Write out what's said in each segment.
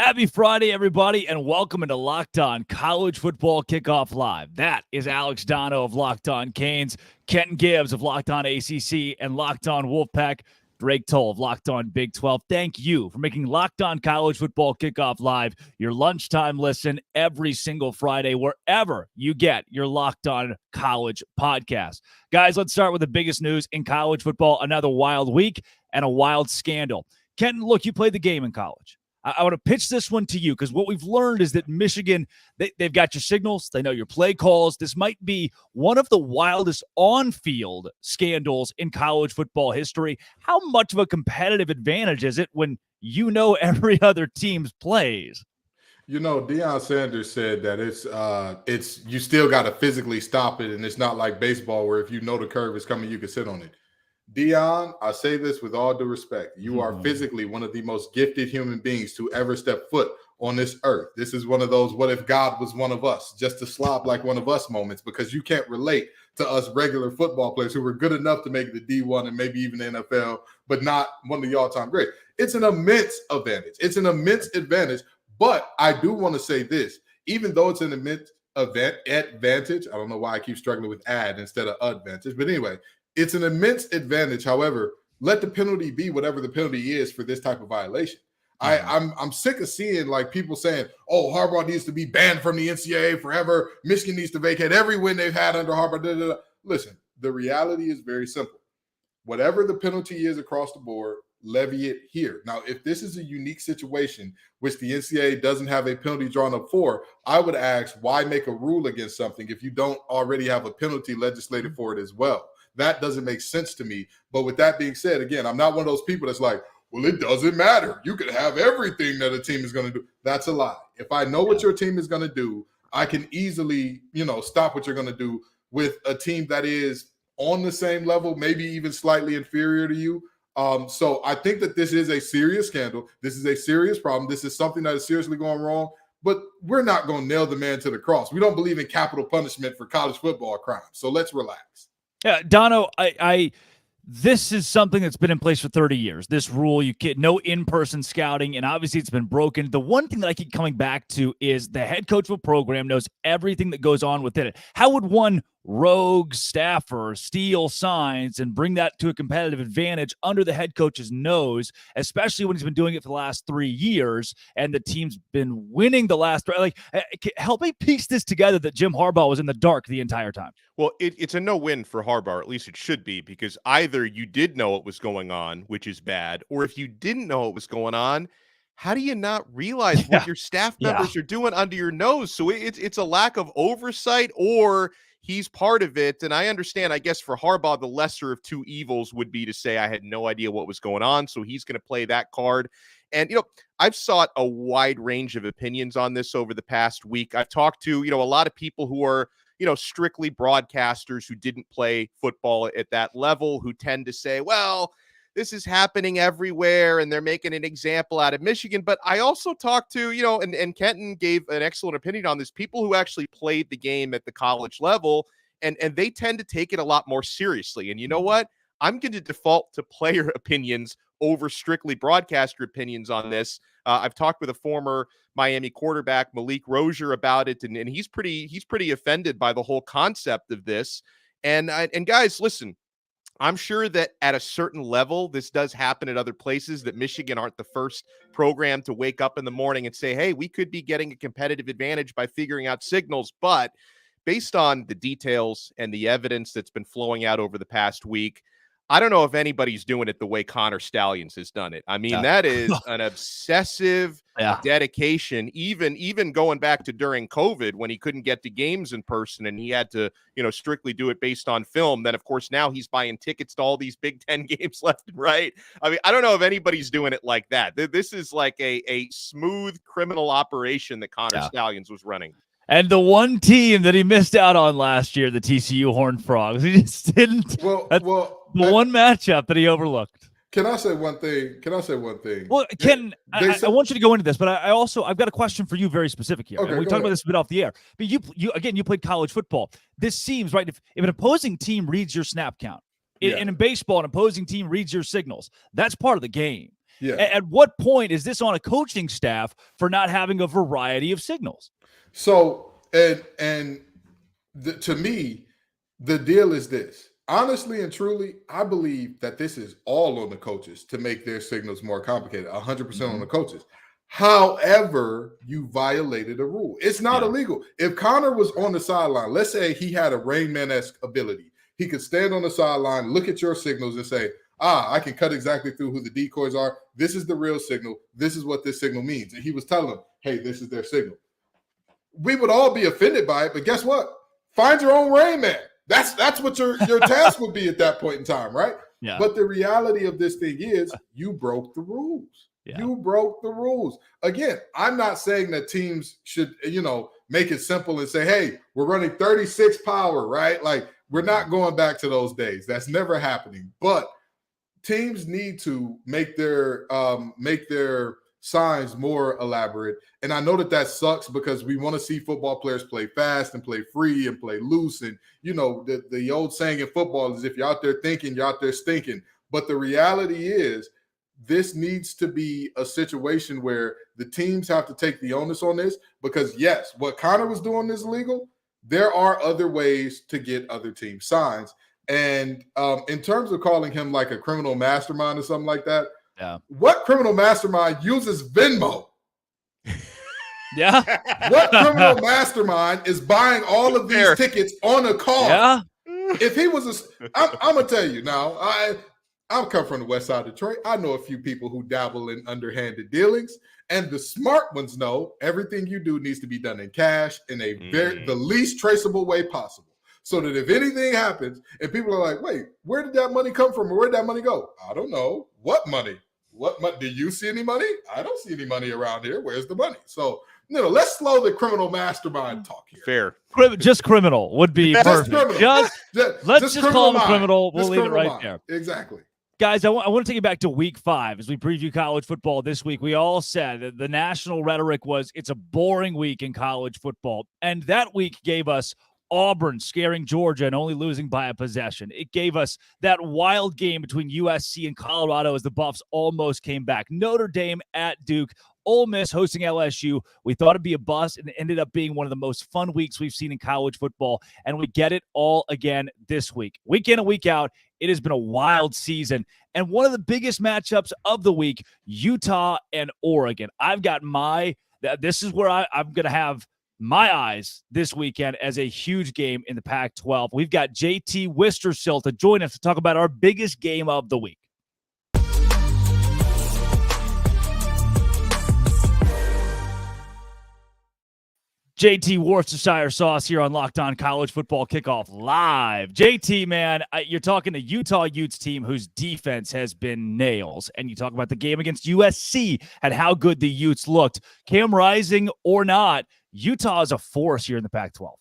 Happy Friday, everybody, and welcome into Locked On College Football Kickoff Live. That is Alex Dono of Locked On Canes, Kenton Gibbs of Locked On ACC, and Locked On Wolfpack, Drake Toll of Locked On Big 12. Thank you for making Locked On College Football Kickoff Live your lunchtime listen every single Friday, wherever you get your Locked On College podcast. Guys, let's start with the biggest news in college football. Another wild week and a wild scandal. Kenton, look, you played the game in college. I want to pitch this one to you because what we've learned is that Michigan, they've got your signals. They know your play calls. This might be one of the wildest on-field scandals in college football history. How much of a competitive advantage is it when you know every other team's plays? You know, Deion Sanders said that it's you still got to physically stop it, and it's not like baseball where if you know the curve is coming, you can sit on it. Deion, I say this with all due respect. You are physically one of the most gifted human beings to ever step foot on this earth. This is one of those what if God was one of us, just to slob like one of us moments, because you can't relate to us regular football players who were good enough to make the D1 and maybe even the NFL, but not one of the all-time greats. It's an immense advantage. It's an immense advantage, but I do want to say this. Even though it's an immense advantage, I don't know why I keep struggling with ad instead of advantage, but anyway, it's an immense advantage. However, let the penalty be whatever the penalty is for this type of violation. I'm sick of seeing like people saying, "Oh, Harbaugh needs to be banned from the NCAA forever. Michigan needs to vacate every win they've had under Harbaugh." Da, da, da. Listen, the reality is very simple. Whatever the penalty is across the board, levy it here. Now, if this is a unique situation which the NCAA doesn't have a penalty drawn up for, I would ask, why make a rule against something if you don't already have a penalty legislated for it as well? That doesn't make sense to me. But with that being said, again, I'm not one of those people that's like, well, it doesn't matter. You could have everything that a team is going to do. That's a lie. If I know what your team is going to do, I can easily, stop what you're going to do with a team that is on the same level, maybe even slightly inferior to you. So I think that this is a serious scandal. This is a serious problem. This is something that is seriously going wrong. But we're not going to nail the man to the cross. We don't believe in capital punishment for college football crimes. So let's relax. Yeah, Dono, this is something that's been in place for 30 years. This rule, you get no in-person scouting, and obviously it's been broken. The one thing that I keep coming back to is the head coach of a program knows everything that goes on within it. How would one rogue staffer steal signs and bring that to a competitive advantage under the head coach's nose, especially when he's been doing it for the last 3 years and the team's been winning the last three? Like, help me piece this together that Jim Harbaugh was in the dark the entire time. Well, it's a no-win for Harbaugh, or at least it should be, because either you did know what was going on, which is bad, or if you didn't know what was going on, how do you not realize what your staff members are doing under your nose? So it's a lack of oversight, or he's part of it. And I understand, I guess, for Harbaugh, the lesser of two evils would be to say, I had no idea what was going on, so he's going to play that card. And, I've sought a wide range of opinions on this over the past week. I've talked to, a lot of people who are, strictly broadcasters who didn't play football at that level, who tend to say, well, this is happening everywhere and they're making an example out of Michigan. But I also talked to, and Kenton gave an excellent opinion on this, people who actually played the game at the college level, and they tend to take it a lot more seriously. And you know what? I'm going to default to player opinions over strictly broadcaster opinions on this. I've talked with a former Miami quarterback, Malik Rozier, about it, and he's pretty offended by the whole concept of this. And guys, listen, I'm sure that at a certain level, this does happen at other places, that Michigan aren't the first program to wake up in the morning and say, hey, we could be getting a competitive advantage by figuring out signals. But based on the details and the evidence that's been flowing out over the past week, I don't know if anybody's doing it the way Connor Stallions has done it. I mean, that is an obsessive dedication, even going back to during COVID when he couldn't get to games in person and he had to, strictly do it based on film. Then, of course, now he's buying tickets to all these Big Ten games left and right. I mean, I don't know if anybody's doing it like that. This is like a smooth criminal operation that Connor Stallions was running. And the one team that he missed out on last year, the TCU Horned Frogs, he just didn't. The one matchup that he overlooked. Can I say one thing? Well, Ken, I want you to go into this, but I've got a question for you very specific here. Okay, we talked about this a bit off the air. But you played college football. This seems, right, if an opposing team reads your snap count, and in baseball, an opposing team reads your signals, that's part of the game. Yeah. At what point is this on a coaching staff for not having a variety of signals? So, to me, the deal is this. Honestly and truly, I believe that this is all on the coaches to make their signals more complicated, 100% on the coaches. However, you violated a rule. It's not illegal. If Connor was on the sideline, let's say he had a Rain Man-esque ability. He could stand on the sideline, look at your signals and say, I can cut exactly through who the decoys are. This is the real signal. This is what this signal means. And he was telling them, hey, this is their signal. We would all be offended by it, but guess what? Find your own Rain Man. That's what your task would be at that point in time, right? Yeah. But the reality of this thing is you broke the rules. Yeah. You broke the rules. Again, I'm not saying that teams should, make it simple and say, hey, we're running 36 power, right? Like, we're not going back to those days. That's never happening. But teams need to make their signs more elaborate. And I know that sucks because we want to see football players play fast and play free and play loose. And, the old saying in football is if you're out there thinking, you're out there stinking. But the reality is this needs to be a situation where the teams have to take the onus on this because, yes, what Connor was doing is illegal. There are other ways to get other teams signs. And in terms of calling him like a criminal mastermind or something like that, what criminal mastermind uses Venmo? Yeah. What criminal mastermind is buying all of these tickets on a card? Yeah. If he was I'm going to tell you now, I'm come from the west side of Detroit. I know a few people who dabble in underhanded dealings, and the smart ones know everything you do needs to be done in cash in the least traceable way possible. So that if anything happens and people are like, wait, where did that money come from or where did that money go? I don't know. What money? What money? Do you see any money? I don't see any money around here. Where's the money? So, let's slow the criminal mastermind talk here. Fair. Just criminal would be perfect. Let's just call him criminal. We'll leave it right there. Exactly. Guys, I want to take you back to week 5 as we preview college football this week. We all said that the national rhetoric was it's a boring week in college football. And that week gave us Auburn scaring Georgia and only losing by a possession. It gave us that wild game between USC and Colorado as the Buffs almost came back. Notre Dame at Duke. Ole Miss hosting LSU. We thought it'd be a bust, and it ended up being one of the most fun weeks we've seen in college football, and we get it all again this week. Week in and week out, it has been a wild season, and one of the biggest matchups of the week, Utah and Oregon. This is where I'm going to have my eyes this weekend as a huge game in the Pac-12. We've got JT Wistersill to join us to talk about our biggest game of the week. JT Worcestershire sauce here on Locked On College Football Kickoff Live. JT, man, you're talking to Utah Utes team whose defense has been nails. And you talk about the game against USC and how good the Utes looked. Cam Rising or not, Utah is a force here in the Pac-12.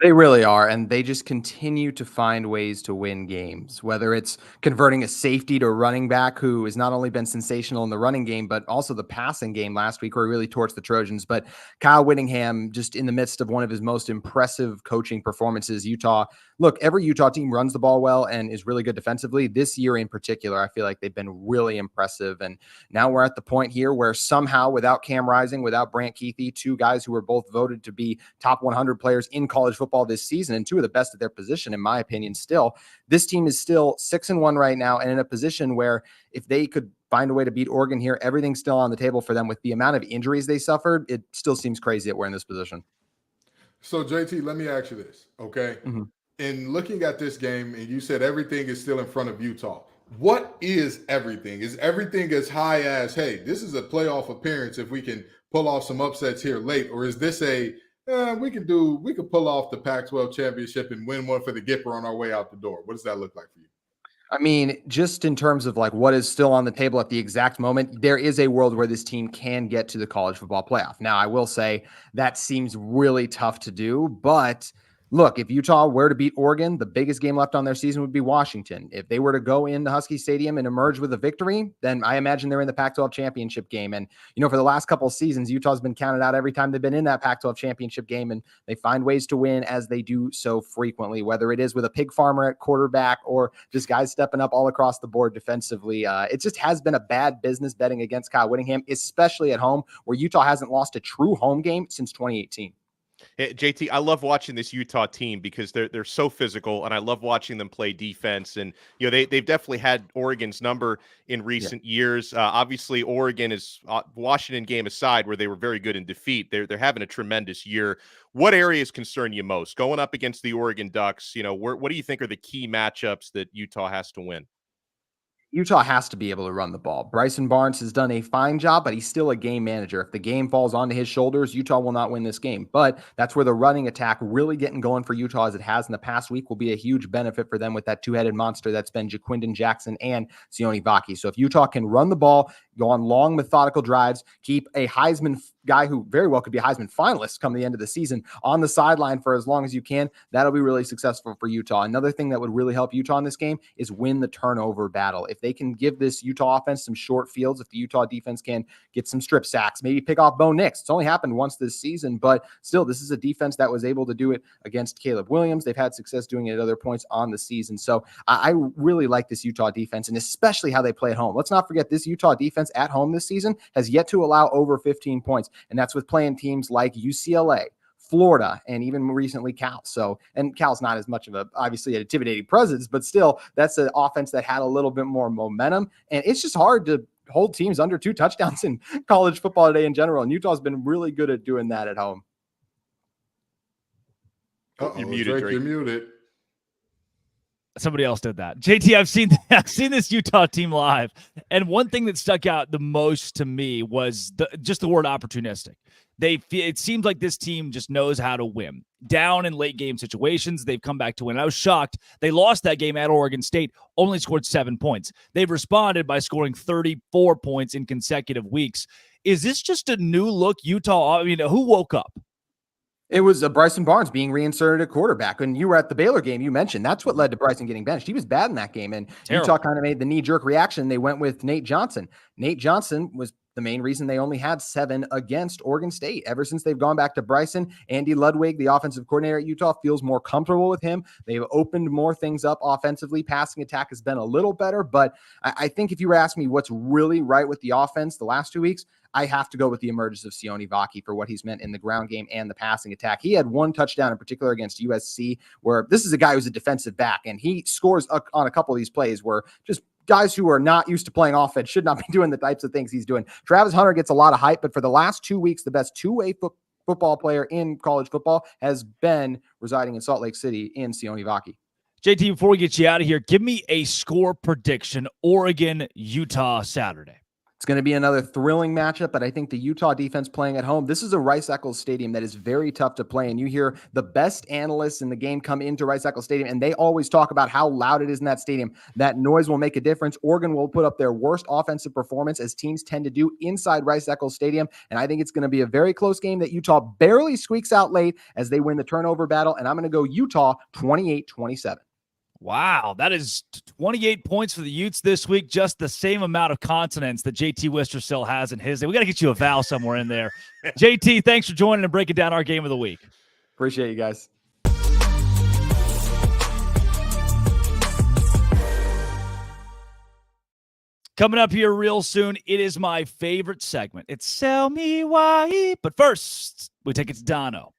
They really are, and they just continue to find ways to win games, whether it's converting a safety to a running back who has not only been sensational in the running game, but also the passing game last week where he really torched the Trojans. But Kyle Whittingham, just in the midst of one of his most impressive coaching performances, every Utah team runs the ball well and is really good defensively. This year in particular, I feel like they've been really impressive. And now we're at the point here where somehow without Cam Rising, without Brant Keithy, two guys who were both voted to be top 100 players in college football this season and two of the best at their position, in my opinion, still, this team is still 6-1 right now and in a position where if they could find a way to beat Oregon here, everything's still on the table for them. With the amount of injuries they suffered, it still seems crazy that we're in this position. So JT, let me ask you this, okay? Mm-hmm. In looking at this game, and you said everything is still in front of Utah. What is everything? Is everything as high as, hey, this is a playoff appearance if we can pull off some upsets here late? Or is this we could pull off the Pac-12 championship and win one for the Gipper on our way out the door? What does that look like for you? I mean, just in terms of like what is still on the table at the exact moment, there is a world where this team can get to the college football playoff. Now, I will say that seems really tough to do, but Look, if Utah were to beat Oregon, the biggest game left on their season would be Washington. If they were to go into Husky Stadium and emerge with a victory, then I imagine they're in the Pac-12 championship game. And, for the last couple of seasons, Utah's been counted out every time they've been in that Pac-12 championship game, and they find ways to win as they do so frequently, whether it is with a pig farmer at quarterback or just guys stepping up all across the board defensively. It just has been a bad business betting against Kyle Whittingham, especially at home, where Utah hasn't lost a true home game since 2018. Hey, JT, I love watching this Utah team because they're so physical, and I love watching them play defense. And they've definitely had Oregon's number in recent years. Obviously, Oregon is Washington game aside, where they were very good in defeat. They're having a tremendous year. What areas concern you most going up against the Oregon Ducks? What do you think are the key matchups that Utah has to win? Utah has to be able to run the ball. Bryson Barnes has done a fine job, but he's still a game manager. If the game falls onto his shoulders, Utah will not win this game. But that's where the running attack really getting going for Utah as it has in the past week will be a huge benefit for them with that two-headed monster that's been Jaquindon Jackson and Sione Vaki. So if Utah can run the ball, go on long, methodical drives, keep a Heisman guy who very well could be a Heisman finalist come the end of the season on the sideline for as long as you can, that'll be really successful for Utah. Another thing that would really help Utah in this game is win the turnover battle. If they can give this Utah offense some short fields, if the Utah defense can get some strip sacks, maybe pick off Bo Nix. It's only happened once this season, but still, this is a defense that was able to do it against Caleb Williams. They've had success doing it at other points on the season. So I really like this Utah defense, and especially how they play at home. Let's not forget this Utah defense at home this season has yet to allow over 15 points, and that's with playing teams like UCLA, Florida, and even recently Cal. And Cal's not as much of obviously an intimidating presence, but still, that's an offense that had a little bit more momentum. And it's just hard to hold teams under 2 touchdowns in college football today in general. And Utah's been really good at doing that at home. You're muted, Drake. You're muted. Somebody else did that. JT, I've seen this Utah team live, and one thing that stuck out the most to me was just the word opportunistic. It seems like this team just knows how to win. Down in late game situations, they've come back to win. I was shocked. They lost that game at Oregon State, only scored 7 points. They've responded by scoring 34 points in consecutive weeks. Is this just a new look Utah? I mean, who woke up? It was Bryson Barnes being reinserted at quarterback. When you were at the Baylor game, you mentioned that's what led to Bryson getting benched. He was bad in that game, and Terrible. Utah kind of made the knee-jerk reaction. They went with Nate Johnson. Nate Johnson was the main reason they only had 7 against Oregon State. Ever since they've gone back to Bryson, Andy Ludwig, the offensive coordinator at Utah, feels more comfortable with him. They've opened more things up offensively. Passing attack has been a little better, but I think if you were asking me what's really right with the offense the last 2 weeks, I have to go with the emergence of Sione Vaki for what he's meant in the ground game and the passing attack. He had 1 touchdown in particular against USC, where this is a guy who's a defensive back, and he scores on a couple of these plays where just guys who are not used to playing offense should not be doing the types of things he's doing. Travis Hunter gets a lot of hype, but for the last 2 weeks, the best two-way football player in college football has been residing in Salt Lake City in Sione Vaki. JT, before we get you out of here, give me a score prediction, Oregon, Utah, Saturday. It's going to be another thrilling matchup, but I think the Utah defense playing at home, this is a Rice-Eccles Stadium that is very tough to play, and you hear the best analysts in the game come into Rice-Eccles Stadium, and they always talk about how loud it is in that stadium. That noise will make a difference. Oregon will put up their worst offensive performance, as teams tend to do inside Rice-Eccles Stadium, and I think it's going to be a very close game that Utah barely squeaks out late as they win the turnover battle, and I'm going to go Utah 28-27. Wow, that is 28 points for the Utes this week, just the same amount of consonants that JT Wistersill has in his. We got to get you a vowel somewhere in there. JT, thanks for joining and breaking down our game of the week. Appreciate you guys. Coming up here real soon, it is my favorite segment. It's Sell Me Why. But first, we take it to Dono.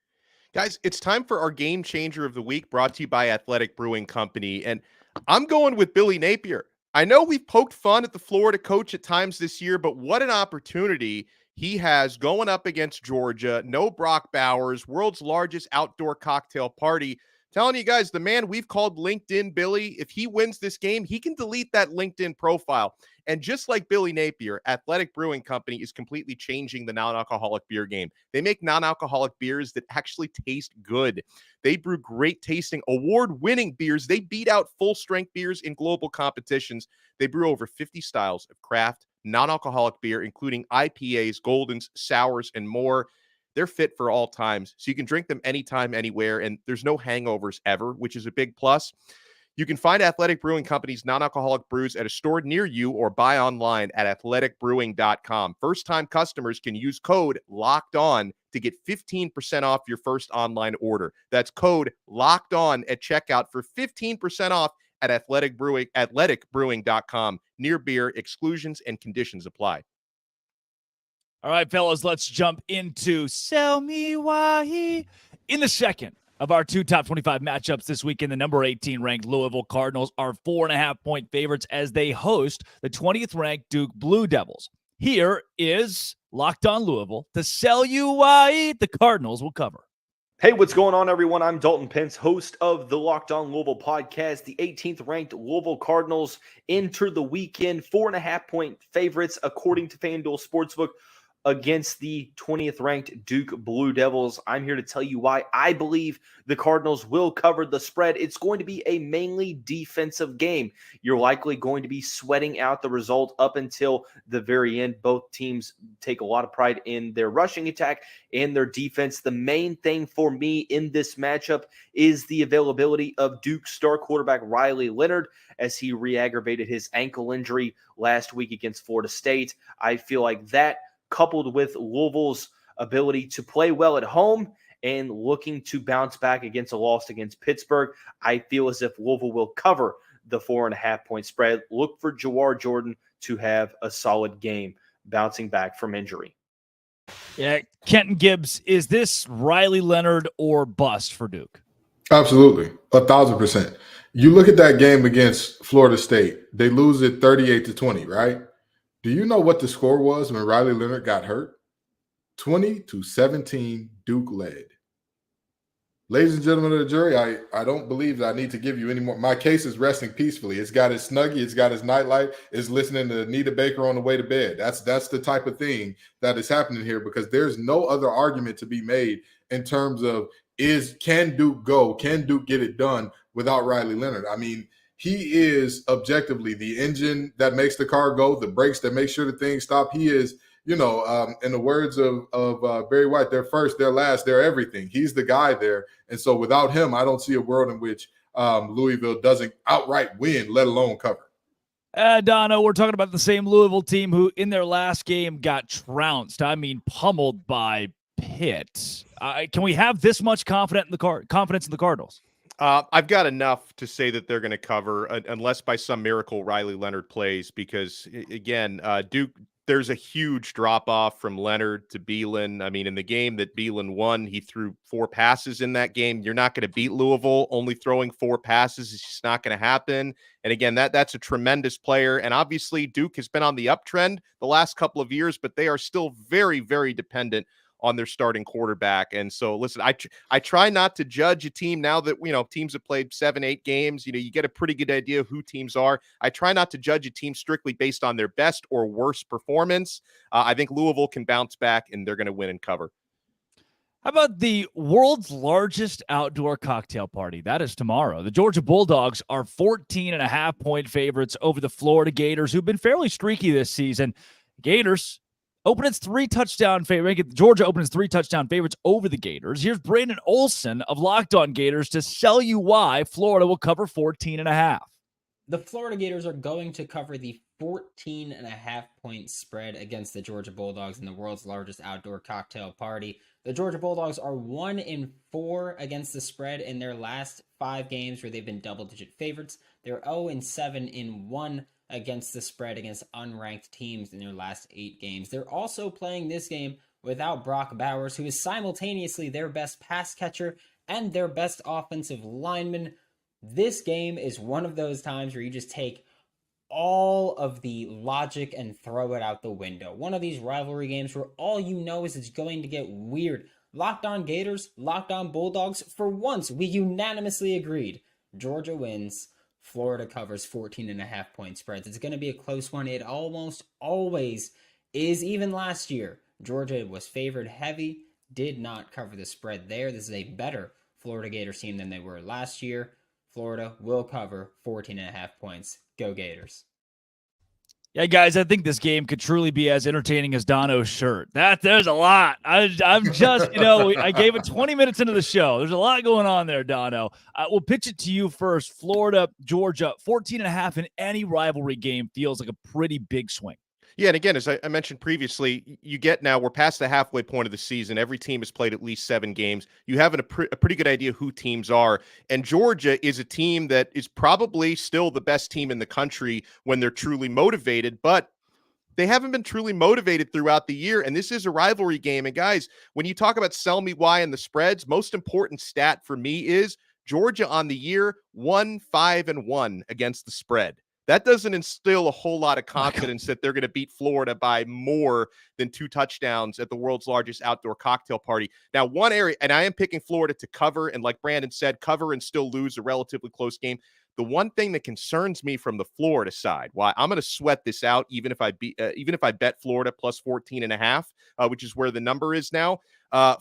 Guys, it's time for our Game Changer of the Week, brought to you by Athletic Brewing Company. And I'm going with Billy Napier. I know we've poked fun at the Florida coach at times this year, but what an opportunity he has going up against Georgia. No Brock Bowers, world's largest outdoor cocktail party. Telling you guys, the man we've called LinkedIn Billy, if he wins this game, he can delete that LinkedIn profile. And just like Billy Napier, Athletic Brewing Company is completely changing the non-alcoholic beer game. They make non-alcoholic beers that actually taste good. They brew great tasting, award-winning beers. They beat out full-strength beers in global competitions. They brew over 50 styles of craft non-alcoholic beer, including IPAs, Goldens, sours, and more. they're fit for all times. So you can drink them anytime, anywhere, and there's no hangovers ever, which is a big plus. You can find Athletic Brewing Company's non-alcoholic brews at a store near you or buy online at athleticbrewing.com. First-time customers can use code LOCKED ON to get 15% off your first online order. That's code LOCKED ON at checkout for 15% off at athleticbrewing.com. Near beer, exclusions and conditions apply. All right, fellas, let's jump into Sell Me Why in the second of our two top 25 matchups this weekend. The number 18 ranked Louisville Cardinals are 4.5-point favorites as they host the 20th ranked Duke Blue Devils. Here is Locked On Louisville to sell you why the Cardinals will cover. Hey, what's going on, everyone? I'm Dalton Pence, host of the Locked On Louisville podcast. The 18th ranked Louisville Cardinals enter the weekend 4.5-point favorites, according to FanDuel Sportsbook, against the 20th ranked Duke Blue Devils. I'm here to tell you why I believe the Cardinals will cover the spread. It's going to be a mainly defensive game. You're likely going to be sweating out the result up until the very end. Both teams take a lot of pride in their rushing attack and their defense. The main thing for me in this matchup is the availability of Duke star quarterback Riley Leonard, as he re-aggravated his ankle injury last week against Florida State. I feel like that, coupled with Louisville's ability to play well at home and looking to bounce back against a loss against Pittsburgh, I feel as if Louisville will cover the 4.5-point spread. Look for Jawar Jordan to have a solid game bouncing back from injury. Yeah, Kenton Gibbs, is this Riley Leonard or bust for Duke? Absolutely, 1,000%. You look at that game against Florida State, they lose it 38-20, right? Do you know what the score was when Riley Leonard got hurt? 20-17, Duke led. Ladies and gentlemen of the jury, I don't believe that I need to give you any more. My case is resting peacefully. It's got his Snuggie. It's got his nightlight. It's listening to Anita Baker on the way to bed. That's the type of thing that is happening here, because there's no other argument to be made in terms of can Duke go? Can Duke get it done without Riley Leonard? I mean, he is objectively the engine that makes the car go, the brakes that make sure the things stop. He is, in the words of Barry White, they're first, they're last, they're everything. He's the guy there. And so without him, I don't see a world in which Louisville doesn't outright win, let alone cover. Dono, we're talking about the same Louisville team who in their last game got trounced. I mean, pummeled by Pitt. Can we have this much confidence in the Cardinals? I've got enough to say that they're going to cover, unless by some miracle Riley Leonard plays, because, again, Duke, there's a huge drop-off from Leonard to Beelan. I mean, in the game that Beelan won, he threw 4 passes in that game. You're not going to beat Louisville only throwing 4 passes. It's just not going to happen. And, again, that's a tremendous player. And, obviously, Duke has been on the uptrend the last couple of years, but they are still very, very dependent on their starting quarterback. And so, listen, I try not to judge a team now that, teams have played 7-8 games. You get a pretty good idea of who teams are. I try not to judge a team strictly based on their best or worst performance. I think Louisville can bounce back, and they're going to win and cover. How about the world's largest outdoor cocktail party? That is tomorrow. The Georgia Bulldogs are 14.5-point favorites over the Florida Gators, who've been fairly streaky this season. Gators open its 3-touchdown favorite. Georgia opens 3-touchdown favorites over the Gators. Here's Brandon Olson of Locked On Gators to sell you why Florida will cover 14.5. The Florida Gators are going to cover the 14.5-point spread against the Georgia Bulldogs in the world's largest outdoor cocktail party. The Georgia Bulldogs are 1-4 against the spread in their last 5 games where they've been double-digit favorites. They're 0-7 in 1 against the spread against unranked teams in their last 8 games. They're also playing this game without Brock Bowers, who is simultaneously their best pass catcher and their best offensive lineman. This game is one of those times where you just take all of the logic and throw it out the window. One of these rivalry games where all you know is it's going to get weird. Locked On Gators, Locked On Bulldogs, for once we unanimously agreed. Georgia wins. Florida covers 14.5-point spreads. It's going to be a close one. It almost always is. Even last year, Georgia was favored heavy, did not cover the spread there. This is a better Florida Gators team than they were last year. Florida will cover 14.5 points. Go Gators. Yeah, guys, I think this game could truly be as entertaining as Dono's shirt. There's a lot. I'm just, I gave it 20 minutes into the show. There's a lot going on there, Dono. We'll pitch it to you first. Florida, Georgia, 14.5 in any rivalry game feels like a pretty big swing. Yeah, and again, as I mentioned previously, we're past the halfway point of the season. Every team has played at least 7 games. You have a pretty good idea who teams are. And Georgia is a team that is probably still the best team in the country when they're truly motivated, but they haven't been truly motivated throughout the year. And this is a rivalry game. And guys, when you talk about sell me why and the spreads, most important stat for me is Georgia on the year 1-5-1 against the spread. That doesn't instill a whole lot of confidence that they're going to beat Florida by more than 2 touchdowns at the world's largest outdoor cocktail party. Now, one area, and I am picking Florida to cover, and like Brandon said, cover and still lose a relatively close game. The one thing that concerns me from the Florida side, why I'm going to sweat this out, even if I bet Florida plus 14.5, which is where the number is now.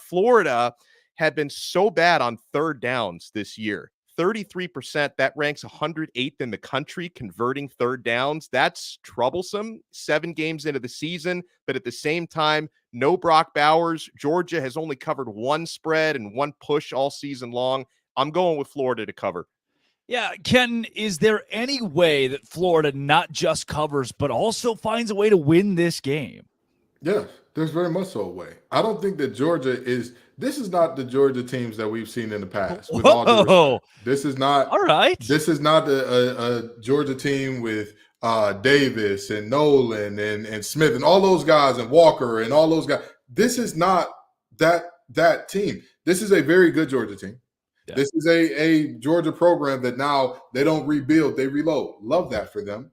Florida had been so bad on third downs this year. 33%, that ranks 108th in the country converting third downs. That's troublesome. 7 games into the season, but at the same time, no Brock Bowers. Georgia has only covered 1 spread and 1 push all season long. I'm going with Florida to cover. Yeah, Ken, is there any way that Florida not just covers, but also finds a way to win this game? Yeah, there's very much so a way. I don't think that Georgia is – this is not the Georgia teams that we've seen in the past. With all due respect. This is not – all right. This is not a Georgia team with Davis and Nolan and Smith and all those guys and Walker and all those guys. This is not that team. This is a very good Georgia team. Yeah. This is a Georgia program that now they don't rebuild, they reload. Love that for them.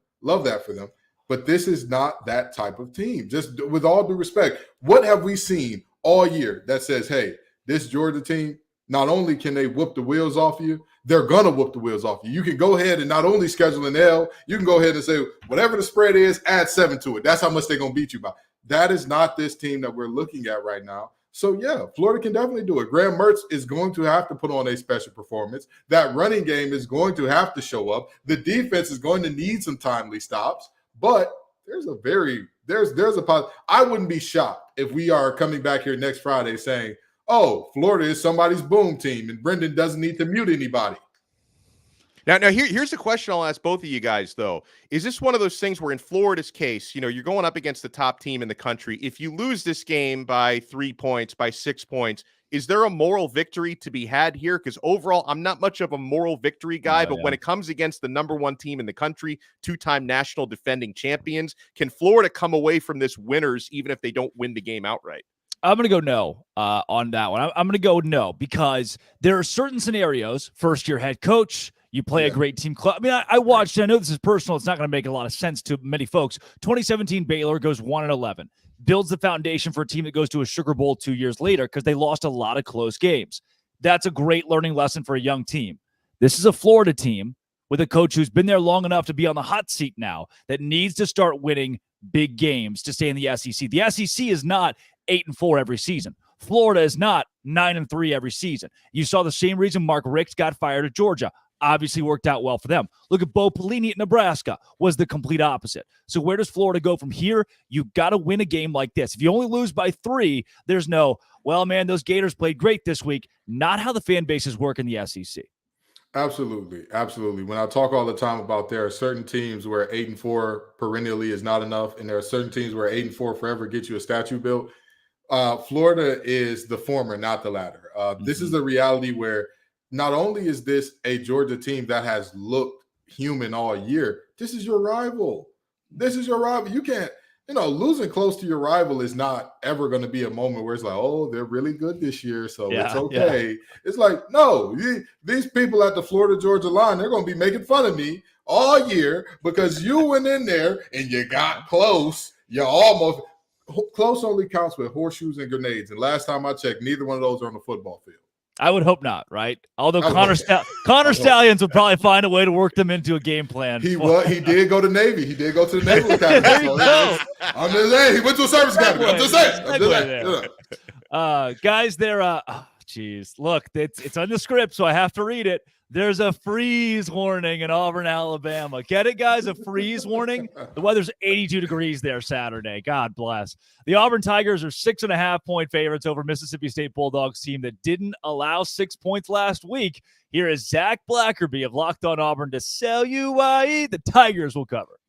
But this is not that type of team. Just with all due respect, what have we seen all year that says, hey, this Georgia team, not only can they whoop the wheels off you, they're going to whoop the wheels off you. You can go ahead and not only schedule an L, you can go ahead and say, whatever the spread is, add 7 to it. That's how much they're going to beat you by. That is not this team that we're looking at right now. So, yeah, Florida can definitely do it. Graham Mertz is going to have to put on a special performance. That running game is going to have to show up. The defense is going to need some timely stops. But there's a I wouldn't be shocked if we are coming back here next Friday saying, oh, Florida is somebody's boom team and Brendan doesn't need to mute anybody. Now here's the question I'll ask both of you guys, though. Is this one of those things where in Florida's case, you're going up against the top team in the country. If you lose this game by 3 points, by 6 points, is there a moral victory to be had here? Because overall, I'm not much of a moral victory guy, but when it comes against the number 1 team in the country, 2-time national defending champions, can Florida come away from this winners even if they don't win the game outright? I'm going to go no on that one. I'm going to go no because there are certain scenarios, first-year head coach, you play a great team club. I mean, I watched, I know this is personal. It's not going to make a lot of sense to many folks. 2017 Baylor goes 1-11. Builds the foundation for a team that goes to a Sugar Bowl 2 years later because they lost a lot of close games. That's a great learning lesson for a young team. This is a Florida team with a coach who's been there long enough to be on the hot seat now that needs to start winning big games to stay in the SEC. The SEC is not 8-4 every season. Florida is not 9-3 every season. You saw the same reason Mark Richt got fired at Georgia. Obviously worked out well for them. Look at Bo Pelini at Nebraska, was the complete opposite. So where does Florida go from here? You got to win a game like this. If you only lose by 3, there's no, well, man, those Gators played great this week. Not how the fan bases work in the SEC. Absolutely. When I talk all the time about there are certain teams where 8-4 perennially is not enough, and there are certain teams where 8-4 forever gets you a statue built. Florida is the former, not the latter. This is the reality where not only is this a Georgia team that has looked human all year, this is your rival. You can't, losing close to your rival is not ever going to be a moment where it's like, oh, they're really good this year, so it's okay. Yeah. It's like, no, these people at the Florida-Georgia line, they're going to be making fun of me all year because you went in there and you got close. You almost – close only counts with horseshoes and grenades. And last time I checked, neither one of those are on the football field. I would hope not, right? Although Connor Stallions would probably find a way to work them into a game plan. He did go to Navy. He did go to the Naval Academy. There you go. I'm just saying, he went to a service academy. I'm just saying. Guys, geez. Look, it's on the script, so I have to read it. There's a freeze warning in Auburn, Alabama. Get it, guys? A freeze warning? The weather's 82 degrees there Saturday. God bless. The Auburn Tigers are 6.5-point favorites over Mississippi State Bulldogs team that didn't allow 6 points last week. Here is Zach Blackerby of Locked On Auburn to sell you why the Tigers will cover.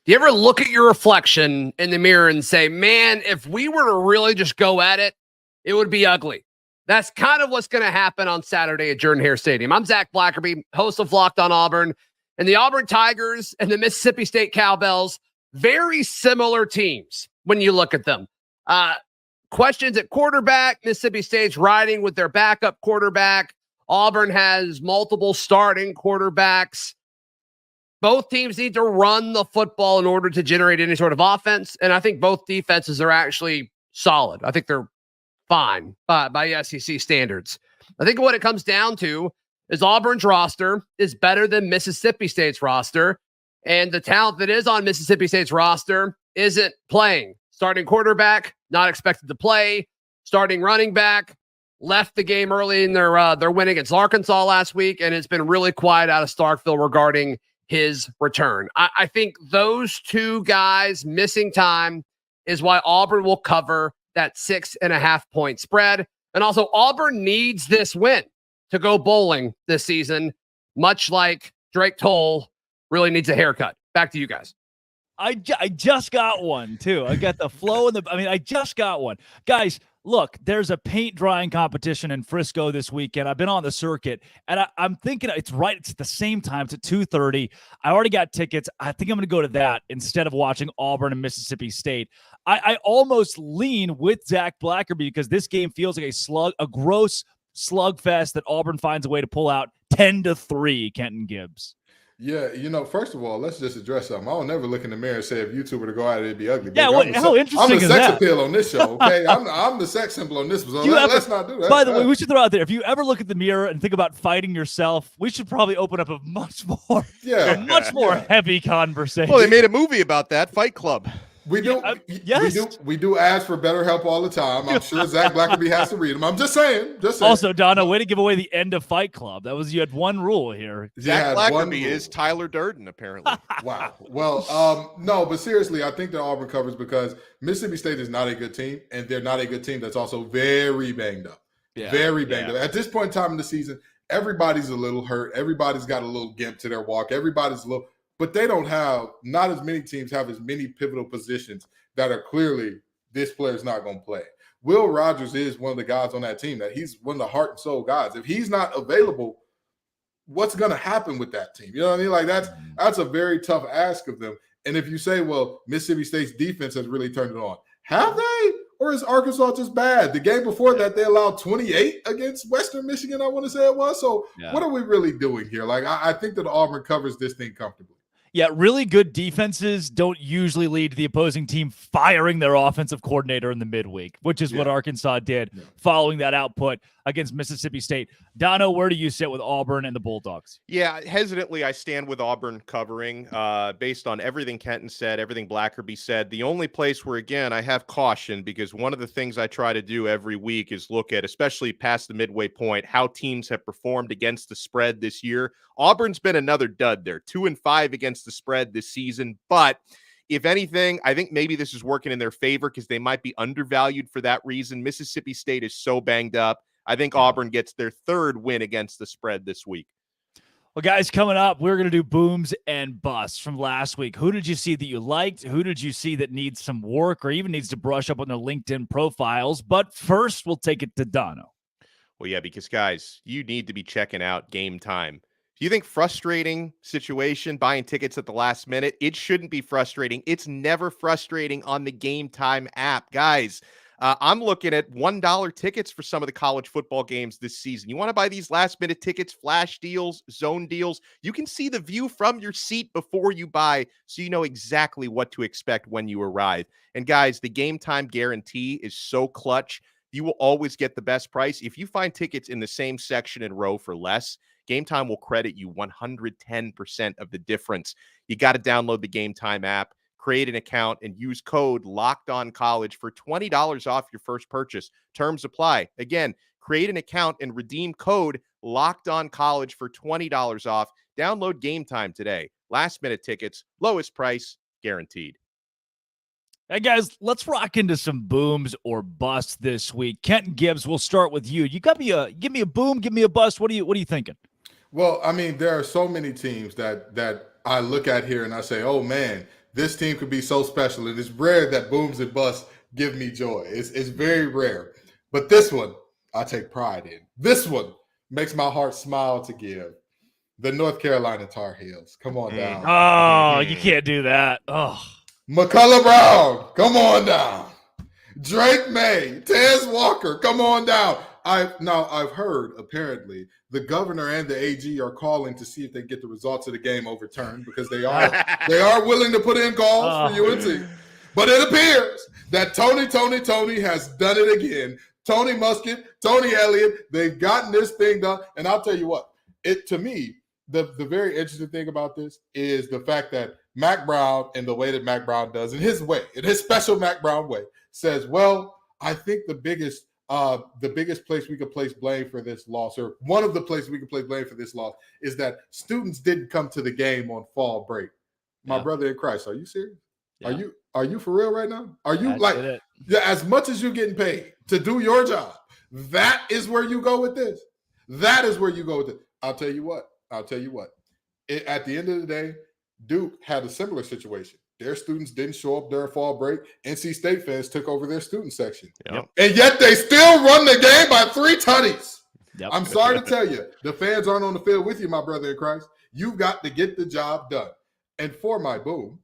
Do you ever look at your reflection in the mirror and say, man, if we were to really just go at it, it would be ugly? That's kind of what's going to happen on Saturday at Jordan-Hare Stadium. I'm Zach Blackerby, host of Locked On Auburn. And the Auburn Tigers and the Mississippi State Cowbells, very similar teams when you look at them. Questions at quarterback. Mississippi State's riding with their backup quarterback. Auburn has multiple starting quarterbacks. Both teams need to run the football in order to generate any sort of offense. And I think both defenses are actually solid. I think they're fine by SEC standards. I think what it comes down to is Auburn's roster is better than Mississippi State's roster. And the talent that is on Mississippi State's roster isn't playing. Starting quarterback, not expected to play. Starting running back, left the game early in their win against Arkansas last week. And it's been really quiet out of Starkville regarding his return. I think those two guys missing time is why Auburn will cover that 6.5-point spread. And also Auburn needs this win to go bowling this season, much like Drake Toll really needs a haircut. Back to you guys. I just got one too. I got the flow and I just got one. Guys, look, there's a paint drying competition in Frisco this weekend. I've been on the circuit, and I'm thinking it's at the same time. It's at 2:30. I already got tickets. I think I'm going to go to that instead of watching Auburn and Mississippi State. I almost lean with Zach Blackerby because this game feels like a gross slugfest that Auburn finds a way to pull out 10-3, Kenton Gibbs. Yeah, first of all, let's just address something. I don't never look in the mirror and say if you two were to go at it, it'd be ugly. Yeah, how interesting I'm the is sex that? appeal on this show, okay? I'm the sex symbol on this one. So let's not do that. By the way, we should throw out there, if you ever look at the mirror and think about fighting yourself, we should probably open up a much more heavy conversation. Well, they made a movie about that, Fight Club. We do. Yes. We do ask for better help all the time. I'm sure Zach Blackerby has to read them. I'm just saying. Also, Donna, way to give away the end of Fight Club. You had one rule here. Zach Blackerby is Tyler Durden, apparently. Wow. Well, no, but seriously, I think that Auburn covers because Mississippi State is not a good team, and they're not a good team that's also very banged up. Yeah. Very banged up. At this point in time in the season, everybody's a little hurt. Everybody's got a little gimp to their walk. Everybody's a little. But they don't not as many teams have as many pivotal positions that are clearly this player's not going to play. Will Rogers is one of the guys on that team that he's one of the heart and soul guys. If he's not available, what's going to happen with that team? You know what I mean? Like that's a very tough ask of them. And if you say, well, Mississippi State's defense has really turned it on, have they? Or is Arkansas just bad? The game before that, they allowed 28 against Western Michigan, I want to say it was. So What are we really doing here? Like, I think that Auburn covers this thing comfortably. Yeah, really good defenses don't usually lead to the opposing team firing their offensive coordinator in the midweek, which is what Arkansas did following that output against Mississippi State. Dono, where do you sit with Auburn and the Bulldogs? Yeah, hesitantly, I stand with Auburn covering based on everything Kenton said, everything Blackerby said. The only place where, again, I have caution because one of the things I try to do every week is look at, especially past the midway point, how teams have performed against the spread this year. Auburn's been another dud there, 2-5 against the spread this season. But if anything, I think maybe this is working in their favor because they might be undervalued for that reason. Mississippi State is so banged up. I think Auburn gets their third win against the spread this week. Well, guys, coming up, we're going to do booms and busts from last week. Who did you see that you liked? Who did you see that needs some work or even needs to brush up on their LinkedIn profiles? But first, we'll take it to Dono. Well, yeah, because, guys, you need to be checking out Game Time. If you think frustrating situation, buying tickets at the last minute, it shouldn't be frustrating. It's never frustrating on the Game Time app. Guys, I'm looking at $1 tickets for some of the college football games this season. You want to buy these last-minute tickets, flash deals, zone deals? You can see the view from your seat before you buy, so you know exactly what to expect when you arrive. And, guys, the Game Time guarantee is so clutch. You will always get the best price. If you find tickets in the same section and row for less, Game Time will credit you 110% of the difference. You got to download the Game Time app, create an account, and use code LOCKEDONCollege for $20 off your first purchase. Terms apply. Again, Create an account and redeem code LOCKEDONCollege for $20 off. Download Game Time today. Last-minute tickets, lowest price, guaranteed. Hey guys, let's rock into some booms or busts this week. Kenton Gibbs, we'll start with you. Give me a boom, give me a bust. What are you thinking? Well, I mean, there are so many teams that I look at here and I say, oh man, this team could be so special. And it's rare that booms and busts give me joy. It's very rare. But this one, I take pride in. This one makes my heart smile to give. The North Carolina Tar Heels. Come on down. Oh, you can't do that. Oh. McCullough Brown, come on down. Drake May, Tez Walker, come on down. I've heard apparently the governor and the AG are calling to see if they get the results of the game overturned because they are willing to put in calls for UNC. But it appears that Tony has done it again. Tony Muskett, Tony Elliott, they've gotten this thing done. And I'll tell you what, to me, the very interesting thing about this is the fact that Mac Brown, and the way that Mac Brown does, in his special Mac Brown way, says, well, I think the biggest place we could place blame for this loss, or one of the places we could place blame for this loss, is that students didn't come to the game on fall break. My brother in Christ, are you serious? Yeah. Are you for real right now? Are you as much as you're getting paid to do your job, that is where you go with this? That is where you go with it. I'll tell you what. At the end of the day, Duke had a similar situation. Their students didn't show up during fall break. NC State fans took over their student section. Yep. And yet they still run the game by 3 tutties. Yep. I'm sorry to tell you, the fans aren't on the field with you, my brother in Christ. You've got to get the job done. And for my boom,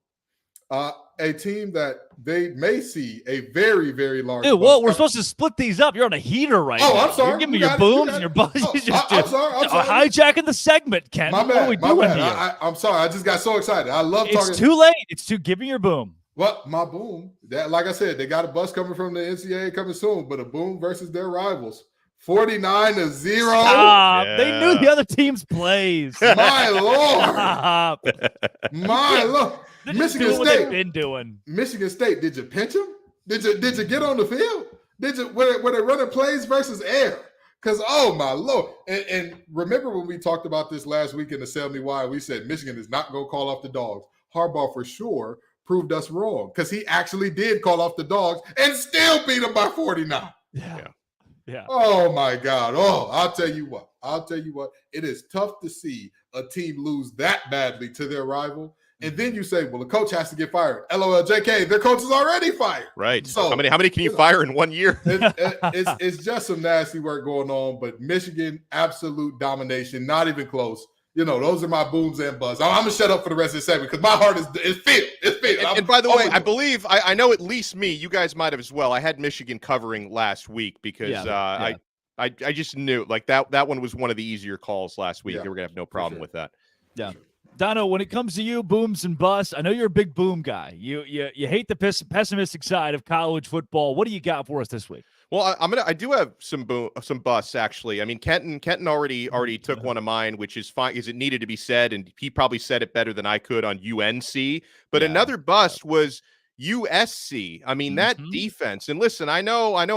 a team that they may see a very, very large. Dude, well, we're supposed to split these up. You're on a heater right now. Oh, I'm sorry. You're giving me your booms and your busts. I'm sorry. Hijacking the segment, Ken. My bad. What are we doing here? I'm sorry. I just got so excited. I love talking. It's too late. It's too giving your boom. Well, my boom, that, like I said, they got a bus coming from the NCAA coming soon, but a boom versus their rivals. 49-0. They knew the other team's plays. My Lord. My Lord. Michigan State. What they've been doing. Michigan State, did you pinch them? Did you get on the field? Were they running plays versus air? Because, oh, my Lord. And remember when we talked about this last week in the Sell Me Why, we said Michigan is not going to call off the dogs. Harbaugh for sure proved us wrong because he actually did call off the dogs and still beat them by 49. Yeah. Oh, my God. Oh, I'll tell you what. It is tough to see a team lose that badly to their rival. And then you say, well, the coach has to get fired. LOL, JK, their coach is already fired. Right. So how many can you fire in 1 year? It's just some nasty work going on. But Michigan, absolute domination, not even close. You know, those are my booms and busts. I'm going to shut up for the rest of the segment because my heart is filled. It's filled. And by the way, I believe, I know at least me, you guys might have as well. I had Michigan covering last week because I just knew like that one was one of the easier calls last week. They were going to have no problem with that. Yeah. Dono, when it comes to you, booms and busts, I know you're a big boom guy. You hate the pessimistic side of college football. What do you got for us this week? Well, I do have some busts actually. I mean, Kenton already took one of mine, which is fine because it needed to be said, and he probably said it better than I could on UNC. But another bust was USC. I mean, that defense. And listen, I know, and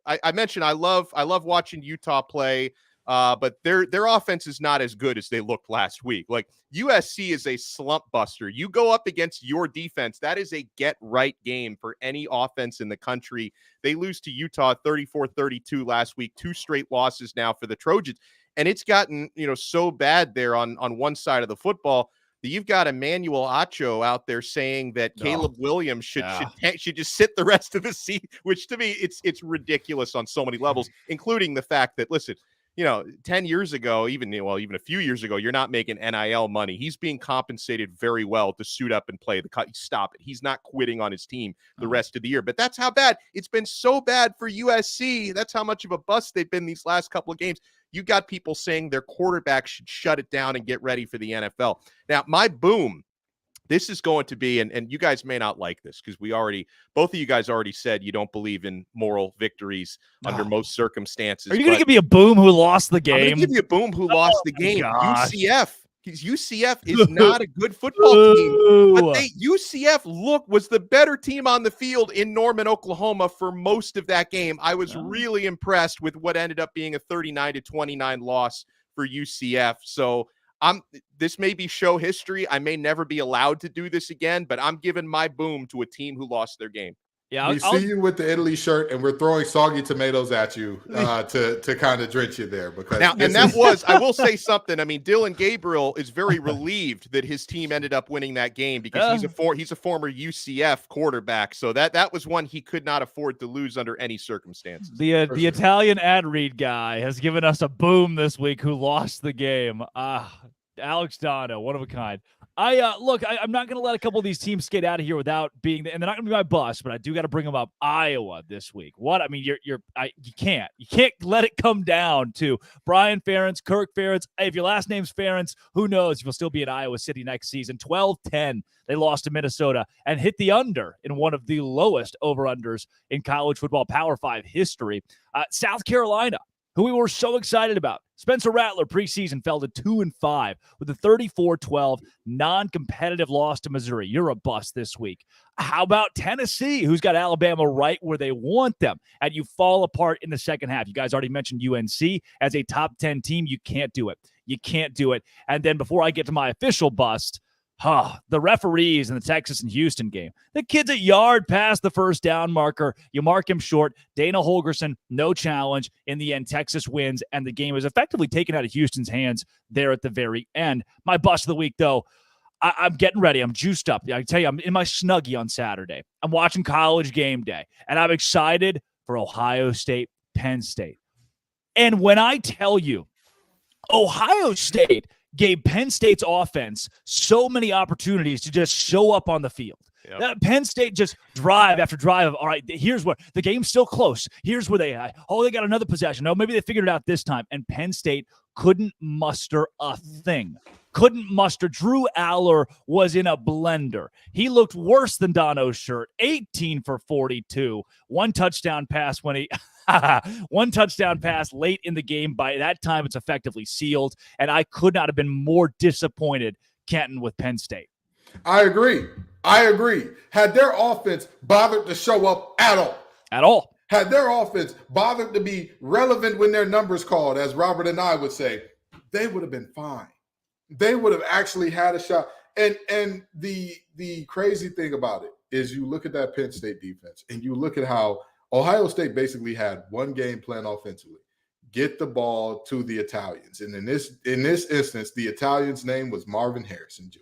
I mentioned I love watching Utah play. But their offense is not as good as they looked last week. Like USC is a slump buster. You go up against your defense. That is a get right game for any offense in the country. They lose to Utah 34-32 last week, 2 straight losses now for the Trojans. And it's gotten, so bad there on one side of the football that you've got Emmanuel Acho out there saying that Caleb Williams should just sit the rest of the season, which to me, it's ridiculous on so many levels, including the fact that, listen, 10 years ago, even a few years ago, you're not making NIL money. He's being compensated very well to suit up and play the cut. Stop it. He's not quitting on his team the rest of the year. But that's how bad it's been. So bad for USC. That's how much of a bust they've been these last couple of games. You got people saying their quarterback should shut it down and get ready for the NFL. Now, my boom. This is going to be, and you guys may not like this because both of you guys already said you don't believe in moral victories under most circumstances. Are you going to give me a boom who lost the game? I'm going to give you a boom who lost the game. Gosh. UCF. because UCF is not a good football team. But UCF was the better team on the field in Norman, Oklahoma for most of that game. I was really impressed with what ended up being a 39-29 loss for UCF. So this may be show history. I may never be allowed to do this again, but I'm giving my boom to a team who lost their game. Yeah, we see you with the Italy shirt, and we're throwing soggy tomatoes at you to kind of drench you there. Because I will say something. I mean, Dylan Gabriel is very relieved that his team ended up winning that game because he's a former UCF quarterback. So that was one he could not afford to lose under any circumstances. The Italian ad read guy has given us a boom this week who lost the game. Alex Dono, one of a kind. I'm not going to let a couple of these teams skate out of here without being, and they're not going to be my bust, but I do got to bring them up. Iowa this week. What? I mean, you can't let it come down to Brian Ferentz, Kirk Ferentz. Hey, if your last name's Ferentz, who knows if you'll still be in Iowa City next season. 12-10, they lost to Minnesota and hit the under in one of the lowest over-unders in college football Power 5 history. South Carolina, who we were so excited about. Spencer Rattler preseason fell to 2-5 with a 34-12 non-competitive loss to Missouri. You're a bust this week. How about Tennessee, who's got Alabama right where they want them, and you fall apart in the second half? You guys already mentioned UNC as a top 10 team. You can't do it. You can't do it. And then before I get to my official bust, the referees in the Texas and Houston game. The kid's a yard past the first down marker. You mark him short. Dana Holgerson, no challenge. In the end, Texas wins, and the game is effectively taken out of Houston's hands there at the very end. My bust of the week, though, I'm getting ready. I'm juiced up. I can tell you, I'm in my Snuggie on Saturday. I'm watching College Game Day, and I'm excited for Ohio State, Penn State. And when I tell you, Ohio State gave Penn State's offense so many opportunities to just show up on the field. Yep. Penn State just drive after drive. All right, here's where the game's still close. Here's where they got another possession. Oh, maybe they figured it out this time. And Penn State couldn't muster a thing. Couldn't muster. Drew Aller was in a blender. He looked worse than Dono's shirt. 18 for 42. One touchdown pass late in the game. By that time, it's effectively sealed. And I could not have been more disappointed, Kenton, with Penn State. I agree. Had their offense bothered to show up at all, had their offense bothered to be relevant when their numbers called, as Robert and I would say, they would have been fine. They would have actually had a shot. And the crazy thing about it is you look at that Penn State defense and you look at how Ohio State basically had one game plan offensively. Get the ball to the Italians. And in this instance, the Italian's name was Marvin Harrison Jr.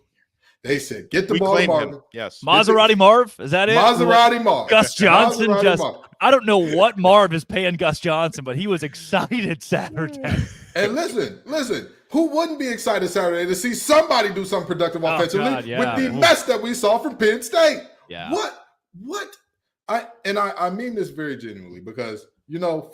They said, get the ball to Marvin. Him. Yes. Maserati Marv? Is that it? Maserati Marv. Gus Johnson Marv. I don't know what Marv is paying Gus Johnson, but he was excited Saturday. And listen, who wouldn't be excited Saturday to see somebody do something productive offensively with the mess that we saw from Penn State? Yeah. What? I mean this very genuinely because,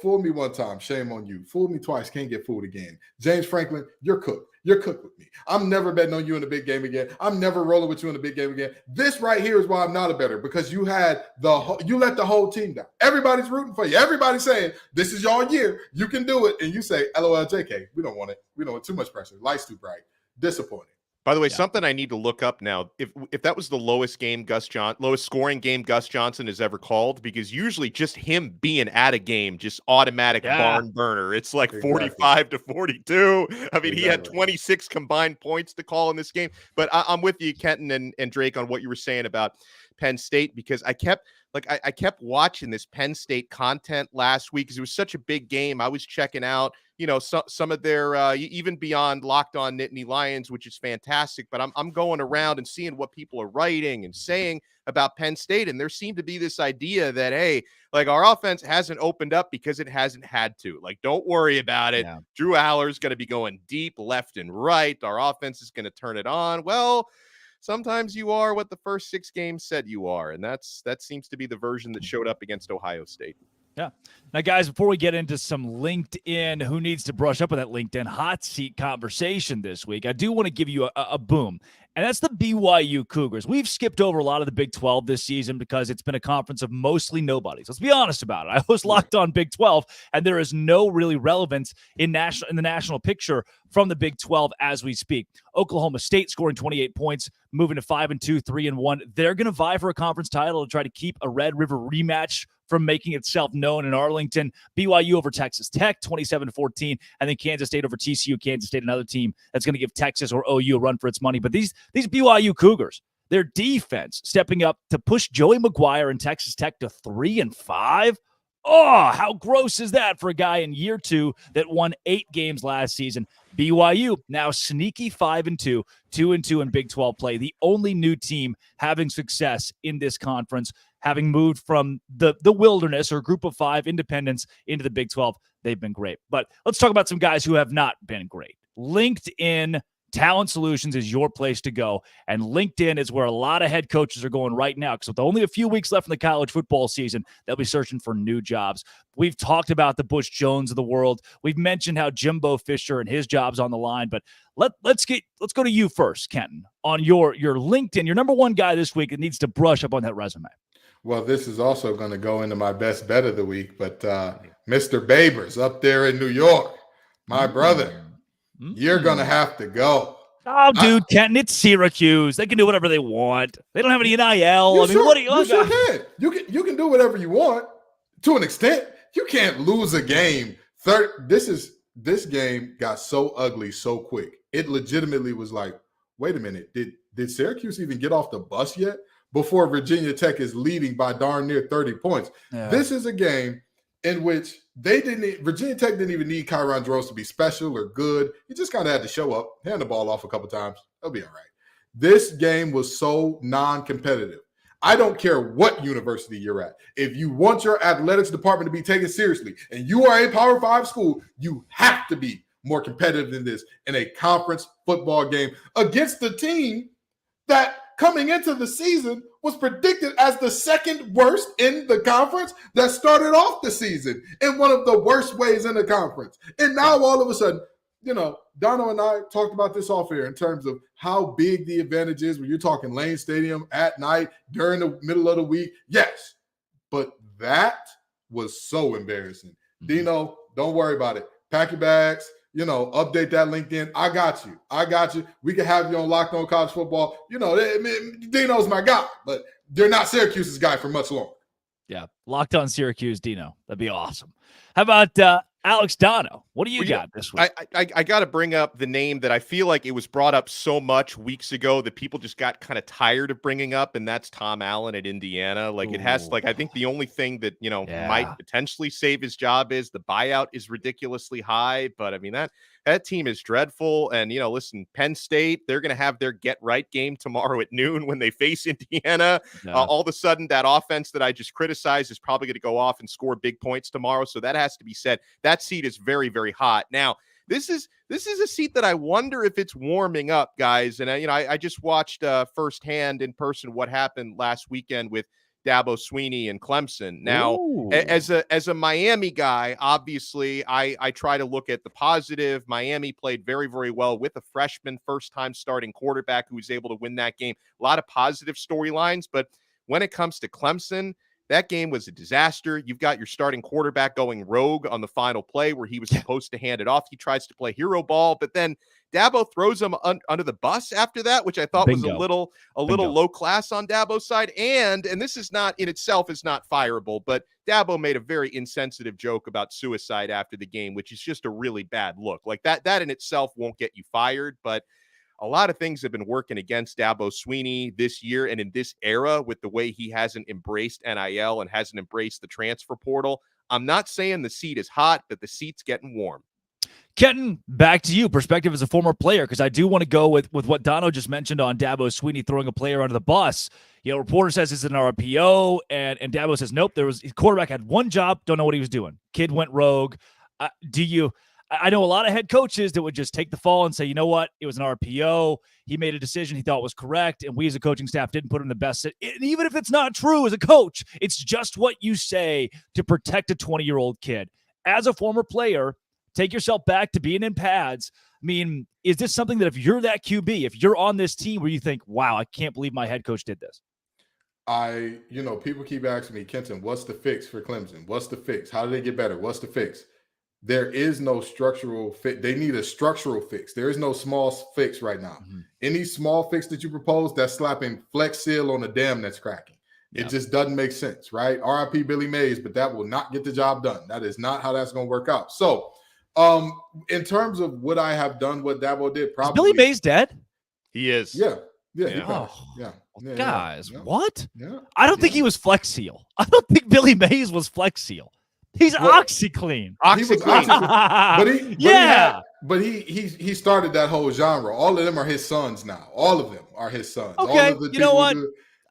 fool me one time, shame on you. Fool me twice, can't get fooled again. James Franklin, you're cooked. You're cooked with me. I'm never betting on you in a big game again. I'm never rolling with you in a big game again. This right here is why I'm not a bettor, because you let the whole team down. Everybody's rooting for you. Everybody's saying, this is your year. You can do it. And you say, LOL, JK, we don't want it. We don't want too much pressure. Light's too bright. Disappointing. By the way, something I need to look up now, if that was the lowest scoring game Gus Johnson has ever called, because usually just him being at a game, just automatic barn burner. It's like 45 to 42. I mean, he had 26 combined points to call in this game. But I'm with you, Kenton and Drake, on what you were saying about Penn State, because I kept watching this Penn State content last week because it was such a big game. I was checking out, some of their even beyond Locked On Nittany Lions, which is fantastic. But I'm going around and seeing what people are writing and saying about Penn State, and there seemed to be this idea that, hey, like, our offense hasn't opened up because it hasn't had to. Like, don't worry about it. Yeah. Drew Aller's going to be going deep left and right. Our offense is going to turn it on. Well, sometimes you are what the first 6 games said you are, and that seems to be the version that showed up against Ohio State. Yeah. Now, guys, before we get into some LinkedIn, who needs to brush up on that LinkedIn hot seat conversation this week, I do want to give you a boom, and that's the BYU Cougars. We've skipped over a lot of the Big 12 this season because it's been a conference of mostly nobodies. Let's be honest about it. I was locked on Big 12, and there is no really relevance in the national picture from the Big 12 as we speak. Oklahoma State scoring 28 points, moving to 5-2, 3-1. They're going to vie for a conference title to try to keep a Red River rematch from making itself known in Arlington. BYU over Texas Tech, 27-14, and then Kansas State over TCU. Kansas State, another team that's going to give Texas or OU a run for its money. But these BYU Cougars, their defense stepping up to push Joey McGuire and Texas Tech to 3-5. Oh, how gross is that for a guy in year 2 that won 8 games last season? BYU now sneaky 5-2, 2-2 in Big 12 play. The only new team having success in this conference, having moved from the wilderness or group of 5 independents into the Big 12. They've been great. But let's talk about some guys who have not been great. LinkedIn Talent Solutions is your place to go. And LinkedIn is where a lot of head coaches are going right now, because with only a few weeks left in the college football season, they'll be searching for new jobs. We've talked about the Butch Jones of the world. We've mentioned how Jimbo Fisher and his job's on the line. But let's go to you first, Kenton, on your LinkedIn, your number one guy this week that needs to brush up on that resume. Well, this is also going to go into my best bet of the week, but Mr. Babers up there in New York, my brother. You're going to have to go. Oh, dude, Kenton, it's Syracuse. They can do whatever they want. They don't have any NIL. You sure can. You can do whatever you want to an extent. You can't lose a game. This game got so ugly so quick. It legitimately was like, wait a minute, did Syracuse even get off the bus yet? Before Virginia Tech is leading by darn near 30 points. Yeah. This is a game in which Virginia Tech didn't even need Kyron Drones to be special or good. He just kind of had to show up, hand the ball off a couple times. They'll be all right. This game was so non-competitive. I don't care what university you're at. If you want your athletics department to be taken seriously and you are a Power 5 school, you have to be more competitive than this in a conference football game against the team that coming into the season was predicted as the second worst in the conference that started off the season in one of the worst ways in the conference. And now all of a sudden, Dono and I talked about this off air in terms of how big the advantage is when you're talking Lane Stadium at night during the middle of the week. Yes, but that was so embarrassing. Dino, don't worry about it. Pack your bags. Update that LinkedIn. I got you. We can have you on Locked On College Football. Dino's my guy, but they're not Syracuse's guy for much longer. Yeah, Locked On Syracuse, Dino. That'd be awesome. How about Alex Dono? What do you got this week? I got to bring up the name that I feel like it was brought up so much weeks ago that people just got kind of tired of bringing up, and that's Tom Allen at Indiana. It has, I think the only thing that, might potentially save his job is the buyout is ridiculously high. But I mean, that team is dreadful. And, listen, Penn State, they're going to have their get right game tomorrow at noon when they face Indiana. All of a sudden, that offense that I just criticized is probably going to go off and score big points tomorrow. So that has to be said. That seat is very, very hot. Now, this is a seat that I wonder if it's warming up, guys. And, I just watched firsthand in person what happened last weekend with Dabo Swinney and Clemson. Now, as a Miami guy, obviously, I try to look at the positive. Miami played very, very well with a freshman, first-time starting quarterback who was able to win that game. A lot of positive storylines, but when it comes to Clemson, that game was a disaster. You've got your starting quarterback going rogue on the final play where he was supposed to hand it off. He tries to play hero ball, but then Dabo throws him under the bus after that, which I thought was a little low class on Dabo's side. And this is not in itself is not fireable, but Dabo made a very insensitive joke about suicide after the game, which is just a really bad look. That in itself won't get you fired, but a lot of things have been working against Dabo Swinney this year and in this era with the way he hasn't embraced NIL and hasn't embraced the transfer portal. I'm not saying the seat is hot, but the seat's getting warm. Kenton, back to you. Perspective as a former player, because I do want to go with what Dono just mentioned on Dabo Swinney throwing a player under the bus. Reporter says it's an RPO, and Dabo says, nope, his quarterback had one job, don't know what he was doing. Kid went rogue. I know a lot of head coaches that would just take the fall and say, you know what, it was an RPO. He made a decision he thought was correct, and we as a coaching staff didn't put him in the best. And even if it's not true as a coach, it's just what you say to protect a 20-year-old kid. As a former player, take yourself back to being in pads. I mean, is this something that if you're that QB, if you're on this team where you think, wow, I can't believe my head coach did this? People keep asking me, Kenton, what's the fix for Clemson? What's the fix? How do they get better? What's the fix? there is no structural fix. They need a structural fix. There is no small fix right now. Mm-hmm. Any small fix that you propose, that's slapping Flex Seal on a dam that's cracking. It just doesn't make sense, right? RIP Billy Mays, but that will not get the job done. That is not how that's going to work out. So, in terms of what I have done, what Dabo did, probably. Is Billy Mays dead? He is. Yeah. Guys, what? Yeah. I don't think he was Flex Seal. I don't think Billy Mays was Flex Seal. He's OxyClean. OxyClean. But he started that whole genre. All of them are his sons now. All of them are his sons. Okay, all of the you know what?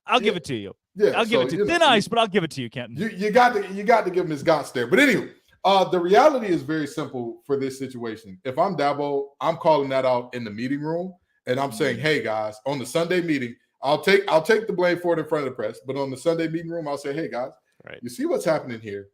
I'll give it to you. Yeah, I'll give it to you. Thin ice, but I'll give it to you, Kenton. You got to give him his guts there. But anyway, the reality is very simple for this situation. If I'm Dabo, I'm calling that out in the meeting room, and I'm saying, hey guys, on the Sunday meeting, I'll take the blame for it in front of the press. But on the Sunday meeting room, I'll say, hey guys, you see what's happening here?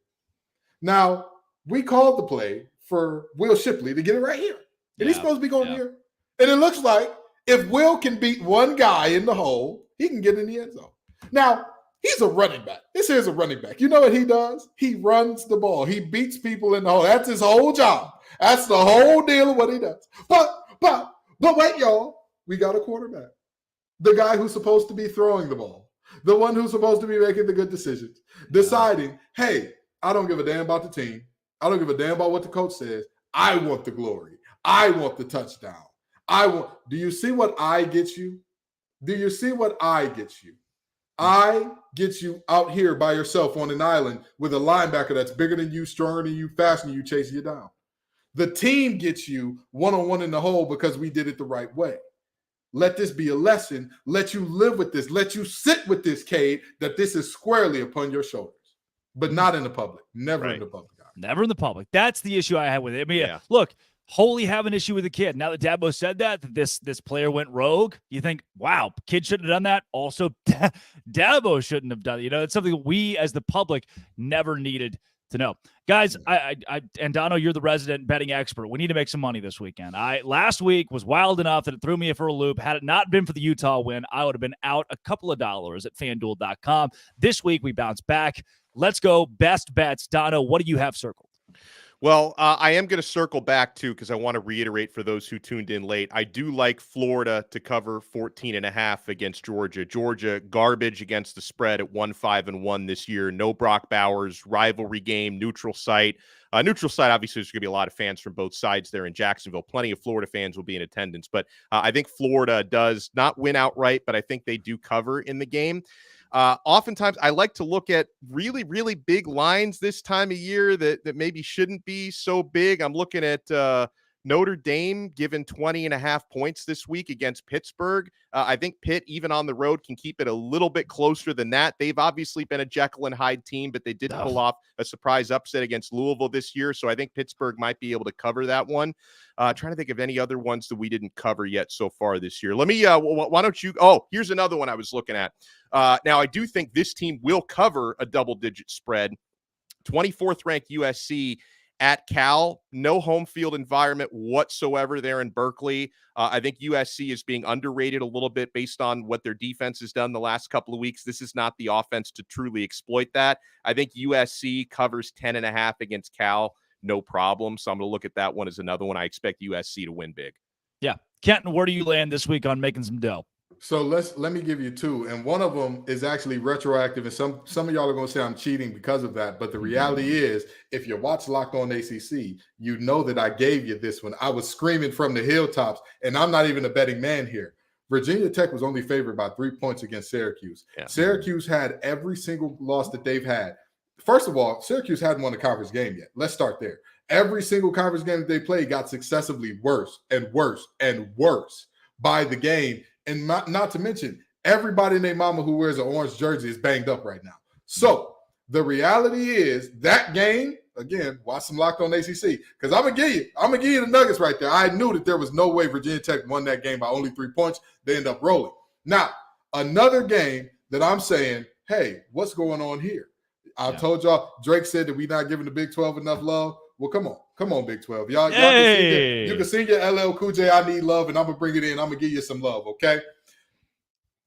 Now, we called the play for Will Shipley to get it right here. And he's supposed to be going here. And it looks like if Will can beat one guy in the hole, he can get in the end zone. Now, he's a running back. This here's a running back. You know what he does? He runs the ball. He beats people in the hole. That's his whole job. That's the whole deal of what he does. But wait, y'all. We got a quarterback. The guy who's supposed to be throwing the ball. The one who's supposed to be making the good decisions. Deciding, hey, I don't give a damn about the team. I don't give a damn about what the coach says. I want the glory. I want the touchdown. Do you see what I get you? Do you see what I get you? I get you out here by yourself on an island with a linebacker that's bigger than you, stronger than you, faster than you, chasing you down. The team gets you one-on-one in the hole because we did it the right way. Let this be a lesson. Let you live with this. Let you sit with this, Cade, that this is squarely upon your shoulders. But not in the public. Never in the public. Never in the public. That's the issue I had with it. I mean, look, wholly have an issue with the kid. Now that Dabo said that this player went rogue, you think, wow, kid shouldn't have done that. Also, Dabo shouldn't have done it. You know, it's something we as the public never needed to know. Guys, and Dono, you're the resident betting expert. We need to make some money this weekend. Last week was wild enough that it threw me for a loop. Had it not been for the Utah win, I would have been out a couple of dollars at FanDuel.com. This week we bounced back. Let's go. Best bets. Dono, what do you have circled? Well, I am going to circle back too, because I want to reiterate for those who tuned in late. I do like Florida to cover 14.5 against Georgia. Georgia garbage against the spread at 1-5-1 this year. No Brock Bowers, rivalry game, neutral site. Neutral site, obviously, there's going to be a lot of fans from both sides there in Jacksonville. Plenty of Florida fans will be in attendance. But I think Florida does not win outright, but I think they do cover in the game. Oftentimes I like to look at really, really big lines this time of year that maybe shouldn't be so big. I'm looking at Notre Dame given 20.5 points this week against Pittsburgh. I think Pitt, even on the road, can keep it a little bit closer than that. They've obviously been a Jekyll and Hyde team, but they did pull off a surprise upset against Louisville this year. So I think Pittsburgh might be able to cover that one. Trying to think of any other ones that we didn't cover yet so far this year. Let me, why don't you, here's another one I was looking at. Now I do think this team will cover a double-digit spread. 24th ranked USC at Cal, no home field environment whatsoever there in Berkeley. I think USC is being underrated a little bit based on what their defense has done the last couple of weeks. This is not the offense to truly exploit that. I think USC covers 10.5 against Cal, no problem. So I'm going to look at that one as another one. I expect USC to win big. Yeah. Kenton, where do you land this week on making some dough? So let me give you two, and one of them is actually retroactive, and some of y'all are going to say I'm cheating because of that. But the reality is, if you watch Locked On ACC, you know that I gave you this one. I was screaming from the hilltops, and I'm not even a betting man here. Virginia Tech was only favored by 3 points against Syracuse. Yeah. Syracuse had every single loss that they've had. First of all, Syracuse hadn't won a conference game yet. Let's start there. Every single conference game that they played got successively worse and worse and worse by the game. And not to mention, everybody in their mama who wears an orange jersey is banged up right now. So the reality is that game, again, watch some Locked On ACC, because I'm gonna give you the nuggets right there. I knew that there was no way Virginia Tech won that game by only 3 points. They end up rolling. Now, another game that I'm saying, hey, what's going on here? I told y'all, Drake said that we're not giving the Big 12 enough love. Well, come on, Big 12. Y'all you can sing your LL Cool J, I Need Love, and I'm going to bring it in. I'm going to give you some love, okay?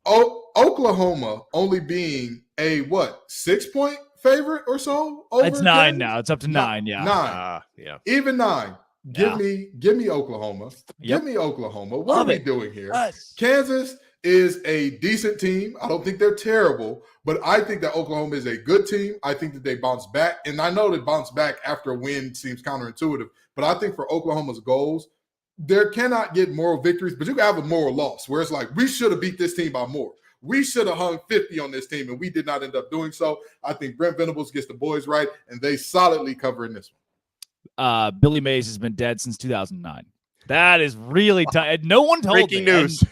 Oklahoma only being a 6-point favorite or so. Over It's 9 Kansas? now. It's up to 9. Yeah. 9. Yeah. Even 9. Give Yeah. me Oklahoma. Yep. Give me Oklahoma. What Love are we it. doing here? Yes. Kansas is a decent team. I don't think they're terrible, but I think that Oklahoma is a good team. I think that they bounce back. And I know that bounce back after a win seems counterintuitive, but I think for Oklahoma's goals, there cannot get moral victories, but you can have a moral loss where it's like, we should have beat this team by more. We should have hung 50 on this team, and we did not end up doing so. I think Brent Venables gets the boys right, and they solidly cover in this one. Billy Mays has been dead since 2009. That is really tough. No one told me. Breaking news. And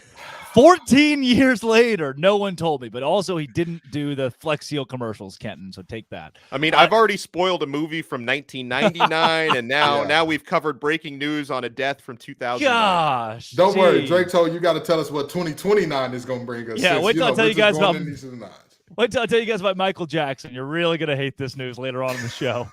14 years later, no one told me. But also, he didn't do the Flex Seal commercials, Kenton. So take that. I mean, I've already spoiled a movie from 1999, and now we've covered breaking news on a death from 2009. Gosh. Don't worry, geez. Drake told you got to tell us what 2029 is going to bring us. Yeah, Since, wait till I tell we're you just guys going about- in these nines. Wait till I tell you guys about Michael Jackson. You're really going to hate this news later on in the show.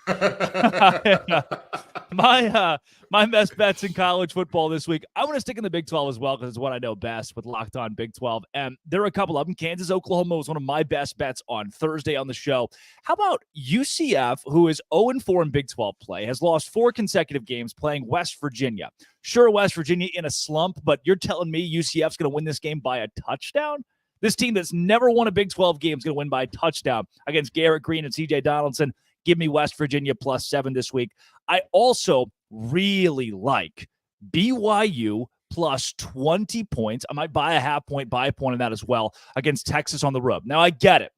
My best bets in college football this week. I'm going to stick in the Big 12 as well because it's what I know best with Locked On Big 12. And there are a couple of them. Kansas, Oklahoma was one of my best bets on Thursday on the show. How about UCF, who is 0-4 in Big 12 play, has lost 4 consecutive games playing West Virginia. Sure, West Virginia in a slump, but you're telling me UCF's going to win this game by a touchdown? This team that's never won a Big 12 game is going to win by a touchdown against Garrett Green and C.J. Donaldson. Give me West Virginia +7 this week. I also really like BYU +20 points. I might buy a half point, buy a point on that as well against Texas on the road. Now, I get it.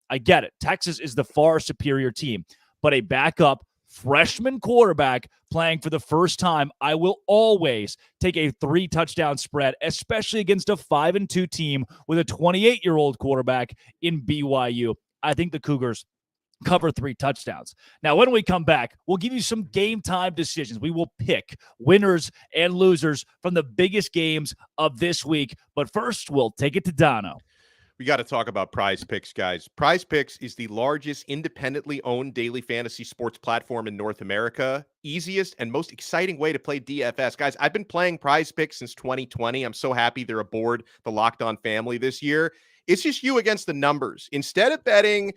Texas is the far superior team, but a backup freshman quarterback playing for the first time, I will always take a 3-touchdown spread, especially against a 5-2 team with a 28-year-old quarterback in BYU. I think the Cougars cover 3 touchdowns. Now, when we come back, we'll give you some game time decisions. We will pick winners and losers from the biggest games of this week. But first, we'll take it to Dono. We got to talk about Prize Picks, guys. Prize Picks is the largest independently owned daily fantasy sports platform in North America. Easiest and most exciting way to play DFS. Guys, I've been playing Prize Picks since 2020. I'm so happy they're aboard the Locked On family this year. It's just you against the numbers. Instead of battling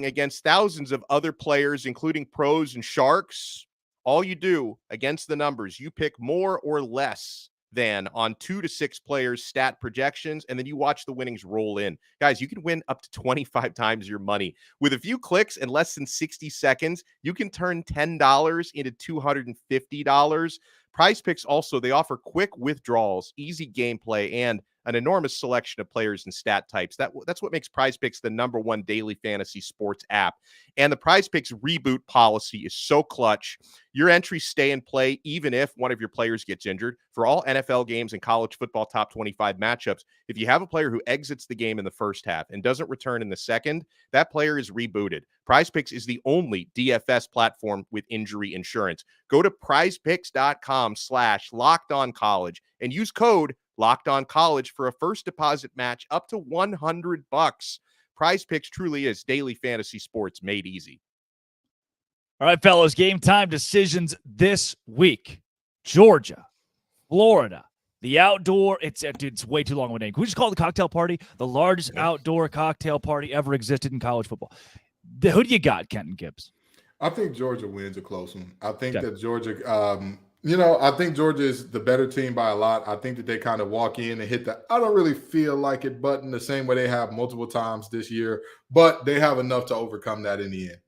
against thousands of other players, including pros and sharks, all you do against the numbers, you pick more or less than on 2 to 6 players' stat projections, and then you watch the winnings roll in. Guys, you can win up to 25 times your money. With a few clicks and less than 60 seconds, you can turn $10 into $250. Prize Picks also, they offer quick withdrawals, easy gameplay, and an enormous selection of players and stat types. That's what makes Prize Picks the #1 daily fantasy sports app. And the Prize Picks reboot policy is so clutch. Your entries stay in play even if one of your players gets injured. For all NFL games and college football top 25 matchups, if you have a player who exits the game in the first half and doesn't return in the second, that player is rebooted. Prize Picks is the only DFS platform with injury insurance. Go to prizepicks.com/lockedoncollege and use code LockedOnCollege for a first deposit match up to $100. Prize Picks truly is daily fantasy sports made easy. All right, fellas, game time decisions this week. Georgia, Florida, the outdoor, it's way too long of a name. Can we just call it the cocktail party? The largest outdoor cocktail party ever existed in college football. Who do you got, Kenton Gibbs? I think Georgia wins a close one. I think Okay. that Georgia, I think Georgia is the better team by a lot. I think that they kind of walk in and hit the I don't really feel like it button the same way they have multiple times this year, but they have enough to overcome that in the end.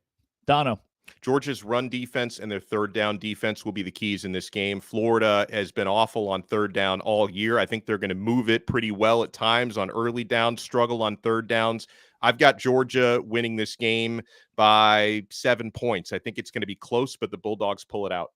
Dono. Georgia's run defense and their third down defense will be the keys in this game. Florida has been awful on third down all year. I think they're going to move it pretty well at times on early downs, struggle on third downs. I've got Georgia winning this game by 7 points. I think it's going to be close, but the Bulldogs pull it out.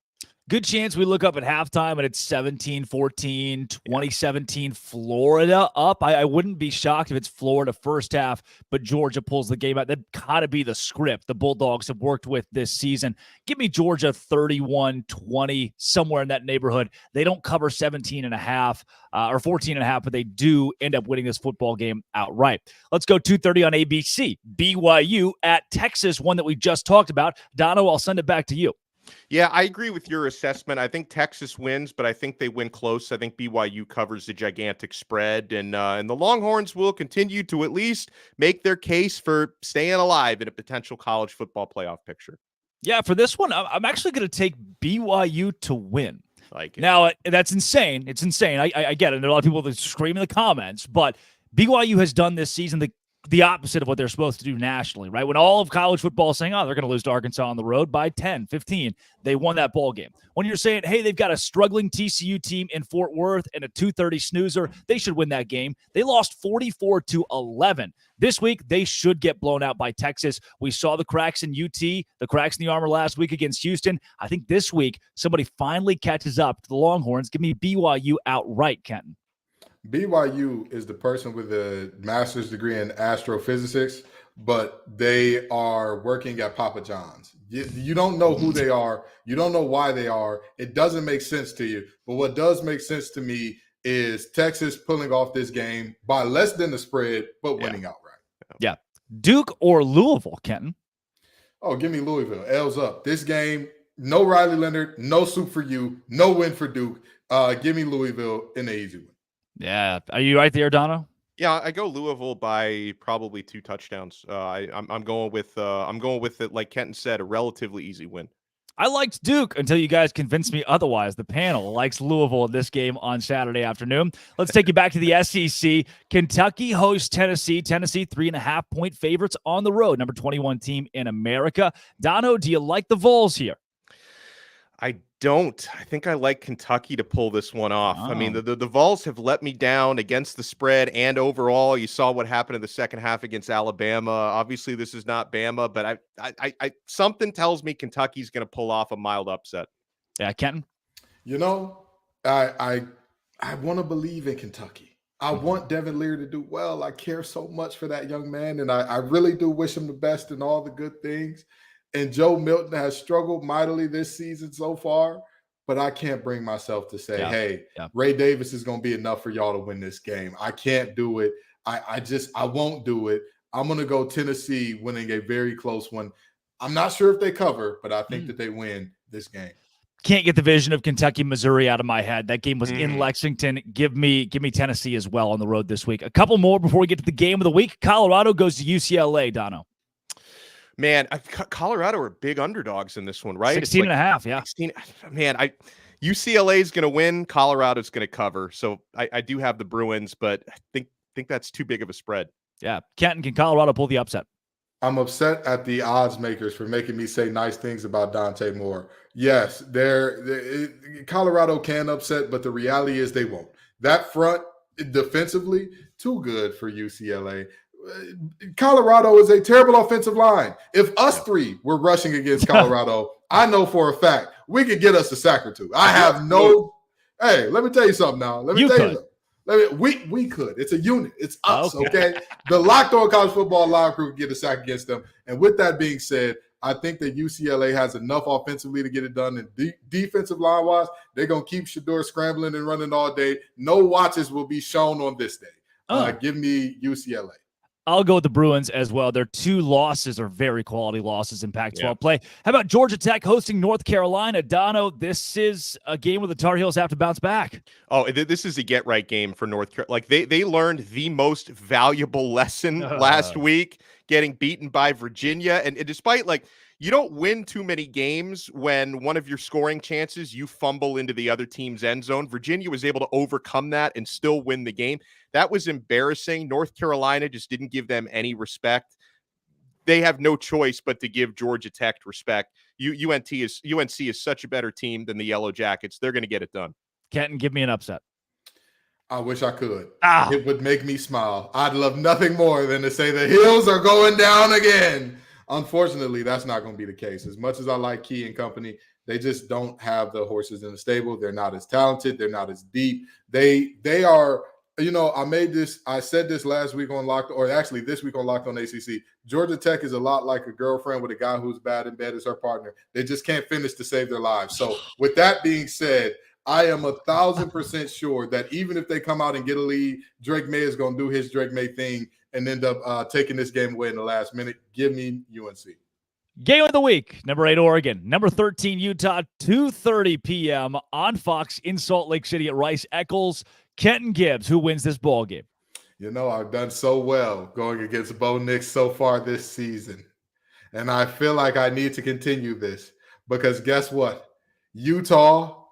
Good chance we look up at halftime and it's 17-14, 2017 Florida up. I wouldn't be shocked if it's Florida first half, but Georgia pulls the game out. That'd kind of be the script the Bulldogs have worked with this season. Give me Georgia 31-20, somewhere in that neighborhood. They don't cover 17.5 or 14.5, but they do end up winning this football game outright. Let's go 2:30 on ABC. BYU at Texas, one that we just talked about. Dono, I'll send it back to you. Yeah, I agree with your assessment. I think Texas wins, but I think they win close. I think BYU covers the gigantic spread, and the Longhorns will continue to at least make their case for staying alive in a potential college football playoff picture. Yeah, for this one, I'm actually going to take BYU to win. Like it. Now, that's insane. It's insane. I get it. There are a lot of people that scream in the comments, but BYU has done this season the opposite of what they're supposed to do nationally, right? When all of college football is saying, oh, they're going to lose to Arkansas on the road by 10, 15, they won that ball game. When you're saying, hey, they've got a struggling TCU team in Fort Worth and a 2:30 snoozer, they should win that game. They lost 44-11. This week, they should get blown out by Texas. We saw the cracks in UT, the cracks in the armor last week against Houston. I think this week, somebody finally catches up to the Longhorns. Give me BYU outright, Kenton. BYU is the person with a master's degree in astrophysics, but they are working at Papa John's. You don't know who they are. You don't know why they are. It doesn't make sense to you. But what does make sense to me is Texas pulling off this game by less than the spread, but winning outright. Yeah. Duke or Louisville, Kenton? Oh, give me Louisville. L's up. This game, no Riley Leonard, no soup for you, no win for Duke. Give me Louisville in the easy win. Yeah. Are you right there, Dono? Yeah, I go Louisville by probably 2 touchdowns. I'm going with it, like Kenton said, a relatively easy win. I liked Duke until you guys convinced me otherwise. The panel likes Louisville in this game on Saturday afternoon. Let's take you back to the SEC. Kentucky hosts Tennessee. Tennessee 3.5-point favorites on the road. Number 21 team in America. Dono, do you like the Vols here? I don't. I think I like Kentucky to pull this one off. I mean, the Vols have let me down against the spread and overall. You saw what happened in the second half against Alabama. Obviously, this is not Bama, but I something tells me Kentucky's going to pull off a mild upset. Yeah, Kenton? You know, I want to believe in Kentucky. I want Devin Leary to do well. I care so much for that young man, and I really do wish him the best in all the good things. And Joe Milton has struggled mightily this season so far, but I can't bring myself to say, hey, Ray Davis is going to be enough for y'all to win this game. I can't do it. I won't do it. I'm going to go Tennessee winning a very close one. I'm not sure if they cover, but I think that they win this game. Can't get the vision of Kentucky, Missouri out of my head. That game was in Lexington. Give me Tennessee as well on the road this week. A couple more before we get to the game of the week. Colorado goes to UCLA, Dono. Man, Colorado are big underdogs in this one, right? 16.5, yeah. 16, man, UCLA is going to win. Colorado's going to cover. So I do have the Bruins, but I think that's too big of a spread. Yeah. Kenton, can Colorado pull the upset? I'm upset at the odds makers for making me say nice things about Dante Moore. Yes, Colorado can upset, but the reality is they won't. That front defensively, too good for UCLA. Colorado is a terrible offensive line. If us three were rushing against Colorado, I know for a fact we could get us a sack or two. I have no. Hey, let me tell you something now. We could. It's a unit. It's us. Okay. The Locked On College Football Live crew can get a sack against them. And with that being said, I think that UCLA has enough offensively to get it done. And defensive line wise, they're gonna keep Shedeur scrambling and running all day. No watches will be shown on this day. Give me UCLA. I'll go with the Bruins as well. Their 2 losses are very quality losses in Pac-12 play. How about Georgia Tech hosting North Carolina? Dono, this is a game where the Tar Heels have to bounce back. Oh, this is a get-right game for North Carolina. Like, they learned the most valuable lesson last week, getting beaten by Virginia. And despite, like, you don't win too many games when one of your scoring chances, you fumble into the other team's end zone. Virginia was able to overcome that and still win the game. That was embarrassing. North Carolina just didn't give them any respect. They have no choice but to give Georgia Tech respect. UNC is such a better team than the Yellow Jackets. They're going to get it done. Kenton, give me an upset. I wish I could. It would make me smile. I'd love nothing more than to say the Heels are going down again. Unfortunately, that's not going to be the case. As much as I like Key and company, they just don't have the horses in the stable. They're not as talented. They're not as deep. They are, I said this last week on Locked, or actually this week on Locked on ACC. Georgia Tech is a lot like a girlfriend with a guy who's bad in bed as her partner. They just can't finish to save their lives. So with that being said, I am 1,000% sure that even if they come out and get a lead, Drake May is going to do his Drake May thing and end up taking this game away in the last minute. Give me UNC. Game of the week, number 8, Oregon. Number 13, Utah, 2:30 p.m. on Fox in Salt Lake City at Rice-Eccles. Kenton Gibbs, who wins this ball game? You know, I've done so well going against Bo Nix so far this season. And I feel like I need to continue this because guess what? Utah,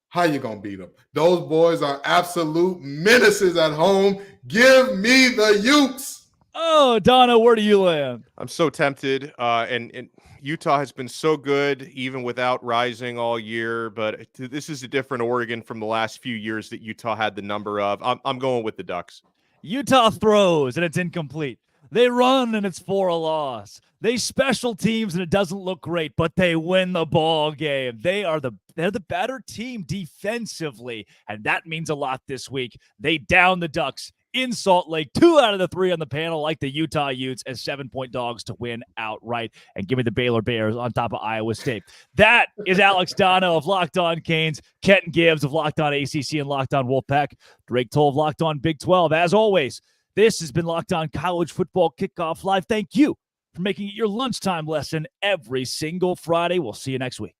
how you going to beat them? Those boys are absolute menaces at home. Give me the Utes. Oh, Donna, where do you land? I'm so tempted. And Utah has been so good even without Rising all year. But this is a different Oregon from the last few years that Utah had the number of. I'm going with the Ducks. Utah throws, and it's incomplete. They run, and it's for a loss. They special teams, and it doesn't look great, but they win the ball game. They're the better team defensively, and that means a lot this week. They down the Ducks in Salt Lake. 2 out of the 3 on the panel like the Utah Utes as 7-point dogs to win outright. And give me the Baylor Bears on top of Iowa State. That is Alex Dono of Locked On Canes, Kenton Gibbs of Locked On ACC and Locked On Wolfpack, Drake Toll of Locked On Big 12. As always, this has been Locked On College Football Kickoff Live. Thank you for making it your lunchtime lesson every single Friday. We'll see you next week.